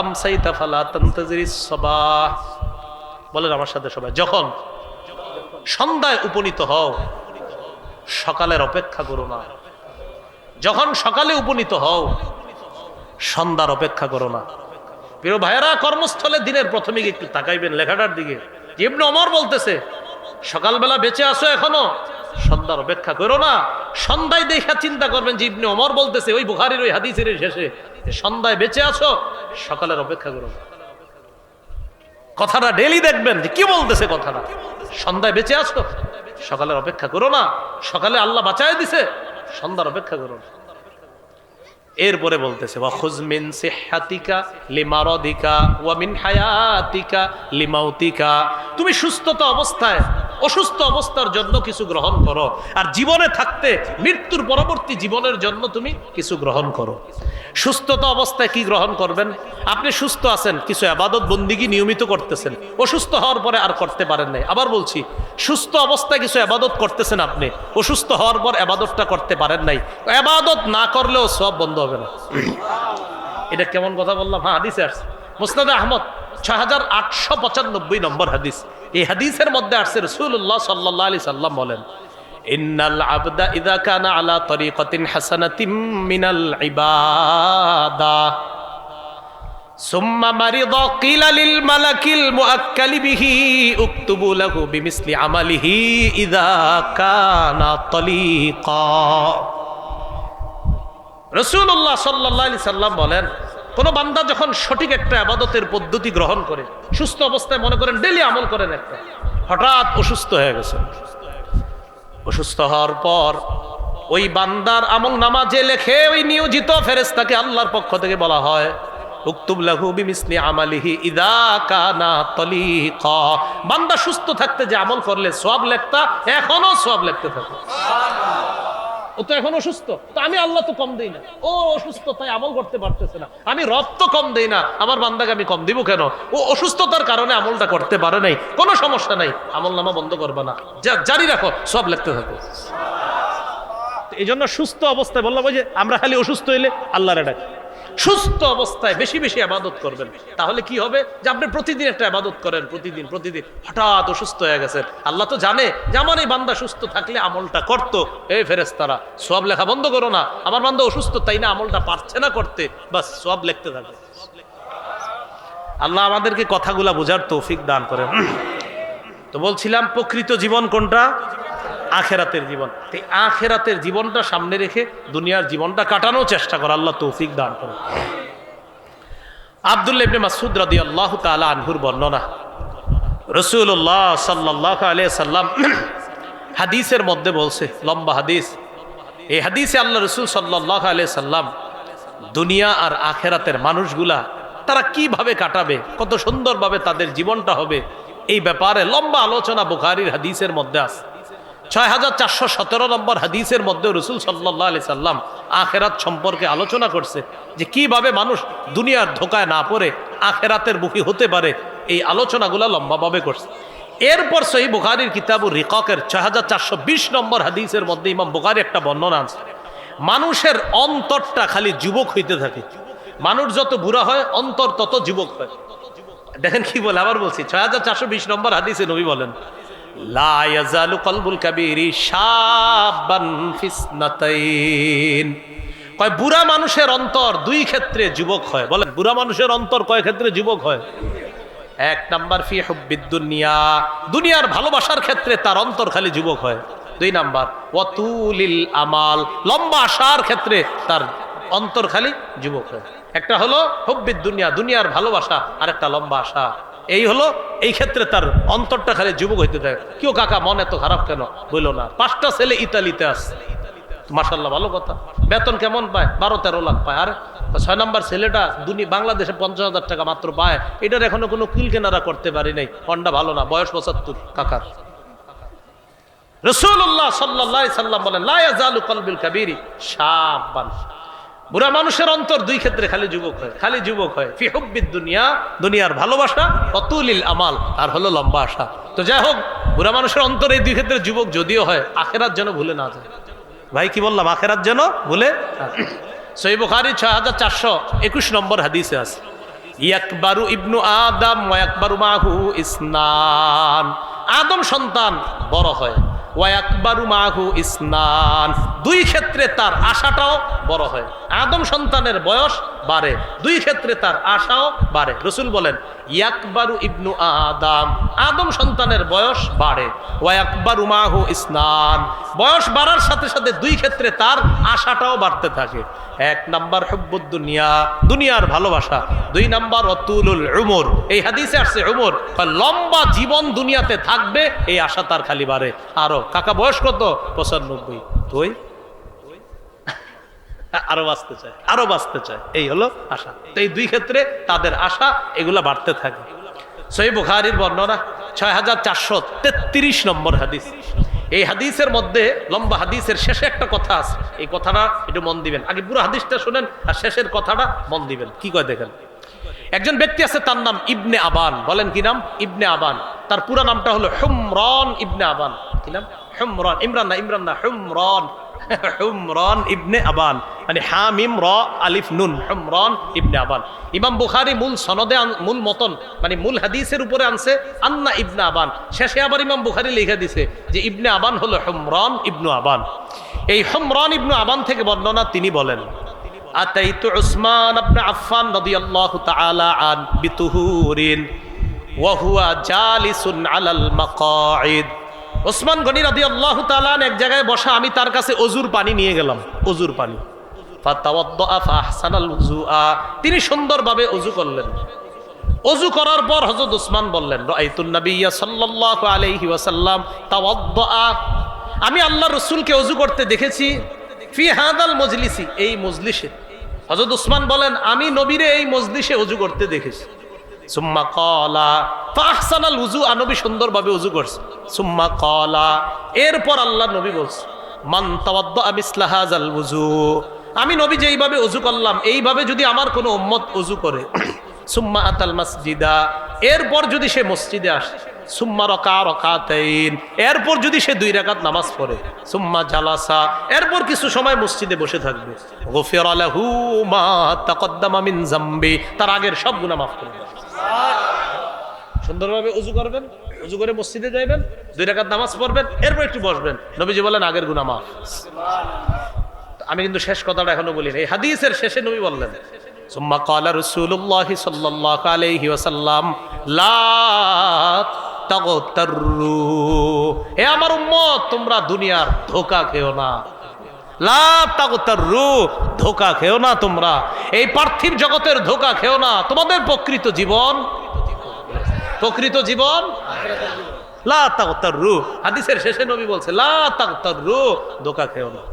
আমসাইতা ফালা তানতাজিরিস সাবাহ। বলেন আমার সাথে সবাই, যখন সন্ধ্যায় উপনীত হও সকালের অপেক্ষা করো না। যখন সকালে উপনীত হও সন্ধ্যার অপেক্ষা করো না। প্রিয় ভাইয়েরা, কর্মস্থলে দিনের প্রথমে একটু তাকাইবেন লেখাটার দিকে। ইবনে ওমর বলতেছে, সকালবেলা বেঁচে আসো এখনো, সন্ধ্যার অপেক্ষা করো না। সন্ধ্যায় দেখা চিন্তা করবেন যে ইবনে ওমর বলতেছে ওই বুখারীর ওই হাদিসের শেষে, সন্ধ্যায় বেঁচে আসো, সকালের অপেক্ষা করো না। কথাটা ডেলি দেখবেন যে কি বলতেছে কথাটা। সন্ধ্যায় বেঁচে আসো, সকালের অপেক্ষা করো না। সকালে আল্লাহ বাঁচায় দিছে, সন্ধ্যার অপেক্ষা করো না। এরপরে বলতেছে, ওয়া খুয মিন সিহহাতিকা লিমারাদিকা ওয়া মিন হায়াতিকা লিমাউতিকা। তুমি সুস্থতা অবস্থায় অসুস্থ অবস্থার জন্য কিছু গ্রহণ করো, আর জীবনে থাকতে মৃত্যুর পরবর্তী জীবনের জন্য তুমি কিছু গ্রহণ করো। সুস্থতা অবস্থায় কি গ্রহণ করবেন? আপনি সুস্থ আছেন, কিছু ইবাদত বন্দিগি নিয়মিত করতেছেন, অসুস্থ হওয়ার পরে আর করতে পারেন নাই। আবার বলছি, সুস্থ অবস্থায় কিছু ইবাদত করতেছেন আপনি, অসুস্থ হওয়ার পর ইবাদতটা করতে পারেন নাই। ইবাদত না করলেও সব বন্ধ হবে না। এটা কেমন কথা বললাম? হ্যাঁ, হাদিসে আসছে, মুসনাদে আহমদ 6895 নম্বর হাদিস। এই হাদিসের মধ্যে আসছে রাসূলুল্লাহ সাল্লাল্লাহু আলাইহি সাল্লাম বলেন, ইন্নাল আবদা ইযা কানা আলা তরিকাতিন হাসানাতিন মিনাল ইবাদা সুম্মা মারিদা কিলা লিল মালাকিল মুআক্কালি বিহি উকতুবু লাহু বিমিসলি আমালিহি ইযা কানা তলিকা। রাসূলুল্লাহ সাল্লাল্লাহু আলাইহি সাল্লাম বলেন, কোন বান্দা যখন সঠিক একটা ইবাদতের পদ্ধতি গ্রহণ করে, সুস্থ অবস্থায় মনে করেন ডেলি আমল করেন একটা, হঠাৎ অসুস্থ হয়ে গেছে, অসুস্থ হওয়ার পর ওই বান্দার আমল নামা যে লেখে, ওই নিয়োজিত ফেরেশতাকে আল্লাহর পক্ষ থেকে বলা হয়, উকতুব লাহু বিমিসলি আমালিহি ইযা কানা তলিকা। বান্দা সুস্থ থাকতে যে আমল করলে সওয়াব লেখতা, এখনো সওয়াব লিখতে থাকে। ও তো এখন অসুস্থ, তো আমি আল্লাহ তো কম দেই না। ও অসুস্থ তাই আমল করতে পারতেছে না, আমি রব তো কম দেই না, আমার বান্দাকে আমি কম দিব কেন? ও অসুস্থতার কারণে আমলটা করতে পারে নাই, কোনো সমস্যা নাই, আমল নামা বন্ধ করবে না, জারি রাখো, সব লিখতে থাকো। এই জন্য সুস্থ অবস্থায় বললাম, ওই যে আমরা খালি অসুস্থ হইলে আল্লাহরে ডাকি, সুস্থ অবস্থায় বেশি বেশি ইবাদত করবেন। তাহলে কি হবে যে আপনি প্রতিদিন একটা ইবাদত করেন, প্রতিদিন হঠাৎ অসুস্থ হয়ে গেছেন, আল্লাহ তো জানে যে আমার এই বান্দা সুস্থ থাকলে আমলটা করতো। এই ফেরেশতারা সওয়াব লেখা বন্ধ করো না, আমার বান্দা অসুস্থ তাই না আমলটা পারছে না করতে, বাস সওয়াব লিখতে থাকবে। আল্লাহ আমাদেরকে কথাগুলা বোঝার তৌফিক দান করেন। তো বলছিলাম প্রকৃত জীবন কোনটা? আখেরাতের জীবন। এই আখেরাতের জীবনটা সামনে রেখে দুনিয়ার জীবনটা কাটানোর চেষ্টা করা, আল্লাহ তৌফিক দান করেন। আব্দুল্লাহ ইবনে মাসউদ রাদিয়াল্লাহু তাআলা আনহুর বর্ণনা, রাসূলুল্লাহ সাল্লাল্লাহু আলাইহি সাল্লাম হাদিসের মধ্যে বলছে, লম্বা হাদিস। এই হাদিসে আল্লাহ রাসূল সাল্লাল্লাহু আলাইহি সাল্লাম দুনিয়া আর আখেরাতের মানুষগুলা তারা কিভাবে কাটাবে, কত সুন্দরভাবে তাদের জীবনটা হবে, এই ব্যাপারে লম্বা আলোচনা বুখারীর হাদিসের মধ্যে আছে। 6417 নম্বর হাদিসের মধ্যে রাসূল সাল্লাল্লাহু আলাইহি সাল্লাম আখেরাত সম্পর্কে আলোচনা করছে যে কিভাবে মানুষ দুনিয়ার ধোকায় না পড়ে আখেরাতের মুখী হতে পারে। এই আলোচনাগুলো লম্বাভাবে করছে। এরপর সহিহ বুখারীর কিতাবুর রিকাকের 6420 নম্বর হাদিসের মধ্যে ইমাম বুখারী একটা বর্ণনা আছে, মানুষের অন্তরটা খালি যুবক হইতে থাকে। মানুষ যত বুড়া হয় অন্তর তত যুবক হয়। দেখেন কি বলে, আবার বলছি 6420 নম্বর হাদিসে নবী বলেন, লা ইয়াজালু কলবুল কাবীরি শাবান ফিসনাতাইন। কয় বুড়া মানুষের অন্তর দুই ক্ষেত্রে যুবক হয়। বলেন বুড়া মানুষের অন্তর কয় ক্ষেত্রে যুবক হয়? এক নাম্বার ফি হুব্বিদ দুনিয়া, দুনিয়ার ভালোবাসার ক্ষেত্রে তার অন্তর খালি যুবক হয়। দুই নাম্বার ওয়াতুলিল আমাল, লম্বা আশার ক্ষেত্রে তার অন্তর খালি যুবক হয়। একটা হলো হুব্বিদ দুনিয়া, দুনিয়ার ভালোবাসা, আর একটা লম্বা আশা। এই হলো এই ক্ষেত্রে তার অন্তরটা খালি যুবক হইতে থাকে। কেউ কাকা মন এত খারাপ কেন? বললো না, 5টা ছেলে ইতালিতে আছে, মাশাআল্লাহ ভালো কথা। বেতন কেমন পায়? 12-13 লাখ পায়। আর 6 নম্বর ছেলেটা বাংলাদেশে 50,000 টাকা মাত্র পায়। এটার এখনো কোনো কিল কেনারা করতে পারি নাই। হন্ডা ভালো না, বয়স 75 কাকার। রাসূলুল্লাহ সাল্লাল্লাহু আলাইহি সাল্লাম বলেন, লা ইয়াজালু কলবুল কাবীরি শাবান, বুড়া মানুষের অন্তর দুই ক্ষেত্রে খালি যুবক হয়, খালি যুবক হয়। ফি হুব্বিদ দুনিয়া, দুনিয়ার ভালোবাসা, ওয়াতুলিল আমাল, আর হলো লম্বা আশা। তো যাই হোক, বুড়া মানুষের অন্তর এই দুই ক্ষেত্রে যুবক যদিও হয়, আখেরাত যেন ভুলে না যায়। ভাই কি বললাম? আখেরাত যেন ভুলে। সহিহ বুখারী 6421 নম্বর হাদিসে আছে, ইয়াকবারু ইবনু আদম ওয়া ইয়াকবারু মাহু ইসনান, আদম সন্তান বড় হয়, ওয়া ইয়াকবারু মাহু ইসনান, দুই ক্ষেত্রে তার আশাটাও বড় হয়। আদম সন্তানের বয়স বাড়ে, দুই ক্ষেত্রে তার আশাও বাড়ে। রাসূল বলেন, ইয়াকবারু ইবনু আদম, আদম সন্তানের বয়স বাড়ে, ওয়া ইয়াকবারু মাহু ইসনান, বয়স বাড়ার সাথে সাথে দুই ক্ষেত্রে তার আশাটাও বাড়তে থাকে। এক নাম্বার হুব্বুদ দুনিয়া, দুনিয়ার ভালোবাসা। দুই নাম্বার ওয়াতুলুল উমর, এই হাদিসে আসছে উমর, লম্বা জীবন দুনিয়াতে থাকবে, এই আশা তার খালি বাড়ে। আরো কাকা বয়স কত? 95। তুই আরো বাঁচতে চায়, আরো বাঁচতে চায়, এই হলো আশা। তো এই দুই ক্ষেত্রে তাদের আশা এগুলা বাড়তে থাকে। সহিহ বুখারীর বর্ণনা 6433 নম্বর হাদিস। এই হাদিসের মধ্যে লম্বা হাদিসের শেষে একটা কথা আছে, এই কথাটা একটু মন দিবেন। আগে পুরো হাদিসটা শুনেন আর শেষের কথাটা মন দিবেন। কি কয় দেখেন, একজন ব্যক্তি আছে, তার নাম ইবনে আবান। বলেন কি নাম? ইবনে আবান। তার পুরো নামটা হলো হুমরান ইবনে আবান। কি নাম? হুমরান, ইমরান না, হুমরান, হুমরান ইবনে আবান, মানে হামিম র আলিফ নুন, হুমরান ইবনে আবান। ইমাম বুখারী মূল সনদে, মূল মতন, মানে মূল হাদিসের উপরে আনছে আন্না ইবনে আবান, শেষে আবার ইমাম বুখারী লিখে দিছে যে ইবনে আবান হলো হুমরান ইবনু আবান। এই হুমরান ইবনু আবান থেকে বর্ণনা, তিনি বলেন, আতাইতু উসমান ইবনে আফফান রাদিয়াল্লাহু তাআলা আন বিতুহুরিন ওয়া হুয়া জালিসুন আলাল মাকাঈদ। ওসমান গনি রাদিয়াল্লাহু তাআলা এক জায়গায় বসা, আমি তার কাছে অজুর পানি নিয়ে গেলাম, অজুর পানি। ফাতাওয়াদ্দা ফাহসানাল উযুআ, তিনি সুন্দরভাবে অজু করলেন। অজু করার পর হযরত ওসমান বললেন, রাআইতুন নাবিয়্যা সাল্লাল্লাহু আলাইহি ওয়াসাল্লাম তাওয়াদ্দা, আমি আল্লাহর রাসূলকে অজু করতে দেখেছি, ফি হাদাল মজলিসি, এই মজলিসে। হযরত ওসমান বলেন, আমি নবীরে এই মজলিসে অজু করতে দেখেছি। সুম্মা ক্বালা ফাহসানাল উযুআ, নবী সুন্দরভাবে ওযু করছে। সুম্মা ক্বালা, এরপর আল্লাহ নবী বলছে, মান তাওয়াদ্দা মিসলা হাযাল উযু, আমি নবী যেইভাবে ওযু করলাম এইভাবে যদি আমার কোনো উম্মত ওযু করে, সুম্মা আতাল মাসজিদা, এরপর যদি সে মসজিদে আসে, সুম্মা রাকা রাকাতাইন, এরপর যদি সে 2 রাকাত নামাজ পড়ে, সুম্মা জালাসা, এরপর কিছু সময় মসজিদে বসে থাকবে, গুফিরা লাহু মা তাকদ্দামা মিন যামবি, তার আগের সব গুনাহ মাফ করে দেওয়া। সুন্দরভাবে ওযু করবেন, ওযু করে মসজিদে যাবেন, 2 রাকাত নামাজ পড়বেন, এরপর একটু বসবেন, নবীজি বলেন আগের গুনাহ মাফ। আমি কিন্তু শেষ কথাটা এখনো বলিনি, এই হাদিসের শেষে নবী বললেন সুম্মা ক্বালা রাসূলুল্লাহ সাল্লাল্লাহু আলাইহি ওয়াসাল্লাম লা তাগতাররু, হে আমার উম্মত তোমরা দুনিয়ার ধোঁকা খেও না, লা তাগতাররু, ধোঁকা খেও না, তোমরা এই পার্থিব জগতের ধোঁকা খেও না, তোমাদের প্রকৃত জীবন লা তাগতাররু। হাদিসের শেষে নবী বলছে লা তাগতাররু, ধোঁকা খেও না।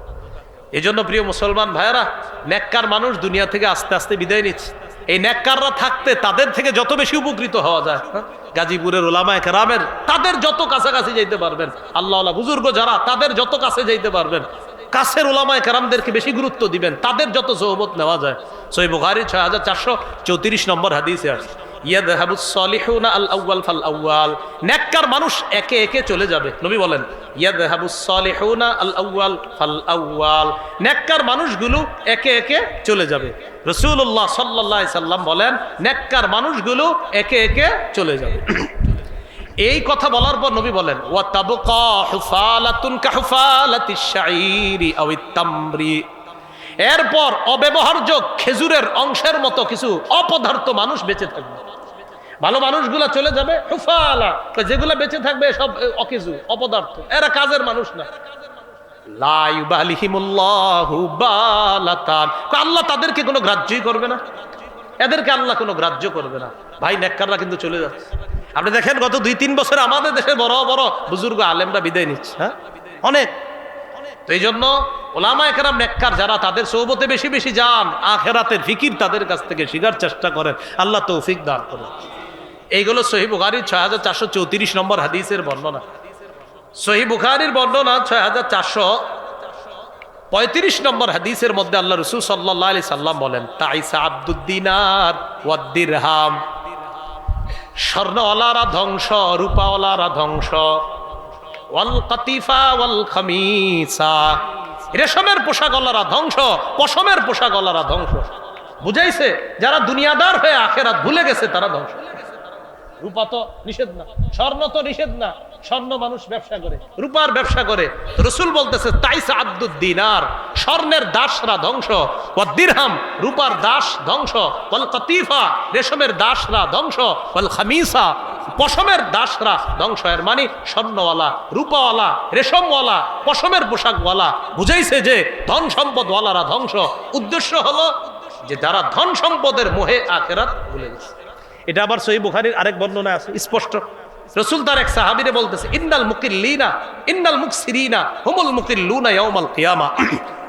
এজন্য প্রিয় মুসলমান ভাইয়েরা, নেককার মানুষ দুনিয়া থেকে আস্তে আস্তে বিদায় নিচ্ছে। এই নেককাররা থাকতে তাদের থেকে যত বেশি উপকৃত হওয়া যায়, গাজীপুরের ওলামায়ে কেরামের, তাদের যত কাছাকাছি যাইতে পারবেন, আল্লাহওয়ালা বুজুর্গ যারা, তাদের যত কাছে যাইতে পারবেন, কাছের ওলামায়ে কেরামদেরকে বেশি গুরুত্ব দিবেন, তাদের যত সোহবত নেওয়া যায়। সহিহ বুখারী 6434 নম্বর হাদিসে আছে ইয়াযহাবুস সালিহুনা আল আউয়াল ফাল আউয়াল, নেককার মানুষ একে একে চলে যাবে। নবী বলেন ইয়াযহাবুস সালিহুনা আল আউয়াল ফাল আউয়াল, নেককার মানুষগুলো একে একে চলে যাবে। রাসূলুল্লাহ সাল্লাল্লাহু আলাইহি সাল্লাম বলেন নেককার মানুষগুলো একে একে চলে যাবে। এই কথা বলার পর নবী বলেন ওয়া তাবকা হুফালাতুন কাহুফালাতিশ শাঈরি আওয়াত তামরি, এরপর অব্যবহার্য খেজুরের অংশের মতো কিছু অপদার্থ মানুষ বেঁচে থাকবে। ভালো মানুষগুলা চলে যাবে, হুফালা, যেগুলা বেঁচে থাকবে সব অকেজু, অপদার্থ, এরা কাজের মানুষ না। লা ইউবালিহিমুল্লাহু বালাতান, আল্লাহ তাদেরকে কোনো গ্রাহ্যই করবে না, এদেরকে আল্লাহ কোনো গ্রাহ্য করবে না। ভাই নেককাররা কিন্তু চলে যাচ্ছে। আপনি দেখেন গত 2-3 বছরে আমাদের দেশে বড় বড় বুজুর্গ আলেমরা বিদায় নিচ্ছে, হ্যাঁ অনেক। তো এই জন্য ওলামায়ে কেরাম নেককার যারা, তাদের সোহবতে বেশি বেশি যান, আখিরাতের ফিকির তাদের কাছ থেকে শিখার চেষ্টা করেন, আল্লাহ তৌফিক দান করেন। এইগুলো সহিহ বুখারীর 6434 নম্বর হাদিসের বর্ণনা। সহিহ বুখারীর বর্ণনা 6435 নম্বর হাদিসের মধ্যে আল্লাহ রাসূল সাল্লাল্লাহু আলাইহি সাল্লাম বলেন তাইসা আব্দুদ দিনার ওয়াদ দিরহাম, স্বর্ণওয়ালারা ধ্বংস, রূপাওয়ালারা ধ্বংস, ওয়াল কাতিফা ওয়াল খামিসা, রেশমের পোশাকওয়ালারা ধ্বংস, পশমের পোশাকওয়ালারা ধ্বংস। বুঝাইছে যারা দুনিয়াদার হয়ে আখিরাত ভুলে গেছে তারা ধ্বংস। রূপা তো নিষেধ না, স্বর্ণ তো নিষেধ না, স্বর্ণ মানুষ ব্যবসা করে, রূপার ব্যবসা করে। রাসূল বলতেছে তাইসা আব্দুদ দিনার, স্বর্ণের দাসরা ধ্বংস, ওয়াদ দিরহাম, রূপার দাস ধ্বংস, ওয়াল কাতিফা, রেশমের দাসরা ধ্বংস, ওয়াল খামিসা, পশমের দাসরা ধ্বংস। এর মানে স্বর্ণওয়ালা, রূপাওয়ালা, রেশমওয়ালা, পশমের পোশাকওয়ালা, বুঝাইছে যে ধন সম্পদওয়ালারা ধ্বংস। উদ্দেশ্য হলো যে যারা ধন সম্পদের মোহে আখিরাত ভুলে গেছে। এটা আবার সহিহ বুখারীর আরেক বর্ণনা আছে স্পষ্ট। রাসূল তার এক সাহাবীরে বলতেছে ইন্নাল মুকিল্লিনা ইন্নাল মুকসিরিনা হুমুল মুকিল্লুনা ইয়াউমাল কিয়ামা,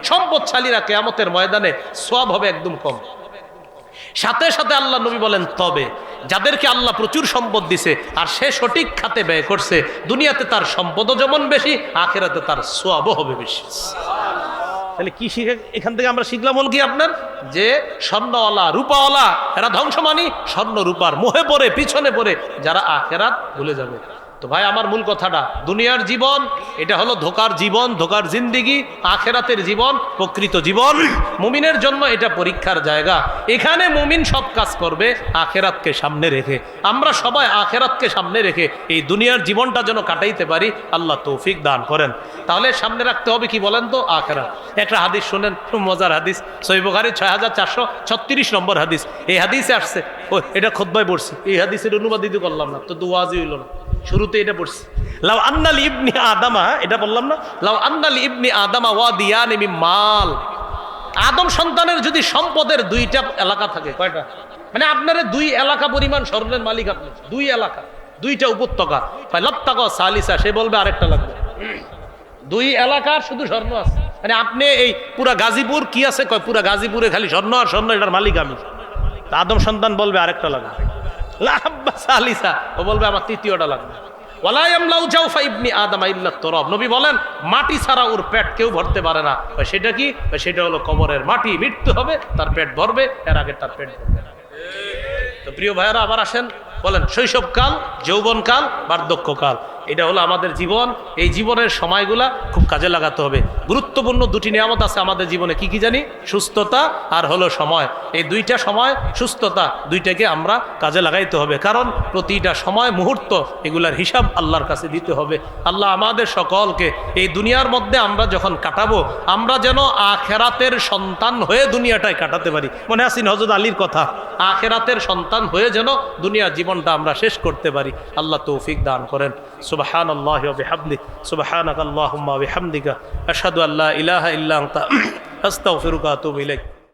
সম্পদশালীরা কিয়ামতের ময়দানে সওয়াব হবে একদম কম। সাথে সাথে আল্লাহ নবী বলেন তবে যাদেরকে আল্লাহ প্রচুর সম্পদ দিছে আর সে সঠিক খাতে ব্যয় করছে, দুনিয়াতে তার সম্পদও যেমন বেশি, আখিরাতে তার সওয়াবও হবে বেশি। তাহলে কি শিখে এখান থেকে আমরা শিখলাম হল কি আপনার, যে স্বর্ণওয়ালা, রূপাওয়ালা এরা ধ্বংস, মানি স্বর্ণ রূপার মোহে পড়ে, পিছনে পড়ে যারা আখিরাত ভুলে যাবে। তো ভাই আমার মূল কথাটা, দুনিয়ার জীবন এটা হলো ধোকার জীবন, ধোকার জিন্দেগি। আখিরাতের জীবন প্রকৃত জীবন। মুমিনের জন্য এটা পরীক্ষার জায়গা। এখানে মুমিন সব কাজ করবে আখিরাতকে সামনে রেখে। আমরা সবাই আখিরাতকে সামনে রেখে এই দুনিয়ার জীবনটা যেন কাটাইতে পারি, আল্লাহ তৌফিক দান করেন। তাহলে সামনে রাখতে হবে কি বলেন তো, আখিরাত। একটা হাদিস শুনেন, মজার হাদিস, সহিহ বুখারী 6436 নম্বর হাদিস। এই হাদিসে আসছে, ও এটা খুতবায় পড়ছি, এই হাদিসের অনুবাদ দিতে করলাম না, তো দুয়াজি হইল না, শুরুতে এটা পড়ছি। লাউ আন্নাল ইবনি আদামা, এটা বললাম না, লাউ আন্নাল ইবনি আদামা ওয়াদিয়ানি মিন মাল, আদম সন্তানের যদি সম্পদের 2টা এলাকা থাকে, কয়টা? মানে আপনার 2 এলাকা পরিমাণ স্বর্ণের মালিক আপনি, 2 এলাকা, 2টা উপত্যকা, লাত্তাকা সালিসা, সে বলবে আরেকটা লাগবে। 2 এলাকার শুধু স্বর্ণ আছে, মানে আপনি এই পুরা গাজীপুর কি আছে, কয় পুরা গাজীপুরে খালি স্বর্ণ আর স্বর্ণ, এটার মালিক আমি। আদম সন্তান বলবে আরেকটা লাগবে, লাব্বা সালিসা, ও বলবে আমার 3য়টা লাগবে। ওয়ালা ইয়ামলাউ জাওফা ইবনি আদম ইল্লা তুরাব, নবী বলেন মাটি ছাড়া ওর পেট কেউ ভরতে পারে না। সেটা কি? সেটা হলো কবরের মাটি। মৃত্যু হবে, তার পেট ভরবে, এর আগে তার পেট ভরবে না। তো প্রিয় ভাইয়েরা আবার আসেন, বলেন শৈশবকাল, যৌবনকাল, বার্ধক্যকাল, এটা হলো আমাদের জীবন। এই জীবনের সময়গুলা খুব কাজে লাগাতে হবে। গুরুত্বপূর্ণ দুটি নিয়ামত আছে আমাদের জীবনে, কি কি জানি? সুস্থতা আর হলো সময়। এই দুইটা সময়, সুস্থতা, দুইটাকে আমরা কাজে লাগাইতে হবে, কারণ প্রতিটা সময় মুহূর্ত এগুলার হিসাব আল্লাহর কাছে দিতে হবে। আল্লাহ আমাদের সকলকে এই দুনিয়ার মধ্যে আমরা যখন কাটাবো, আমরা যেন আখেরাতের সন্তান হয়ে দুনিয়াটায় কাটাতে পারি। মনে আছেন হযরত আলীর কথা, আখেরাতের সন্তান হয়ে যেন দুনিয়ার জীবনটা আমরা শেষ করতে পারি। আল্লাহ তৌফিক দান করেন। সুবহানাল্লাহি ওয়া বিহামদিহি, সুবহানাকাল্লাহুম্মা ওয়া বিহামদিকা, আশহাদু আল্লা ইলাহা ইল্লা আনতা, আস্তাগফিরুকা ওয়া আতুবু ইলাইক।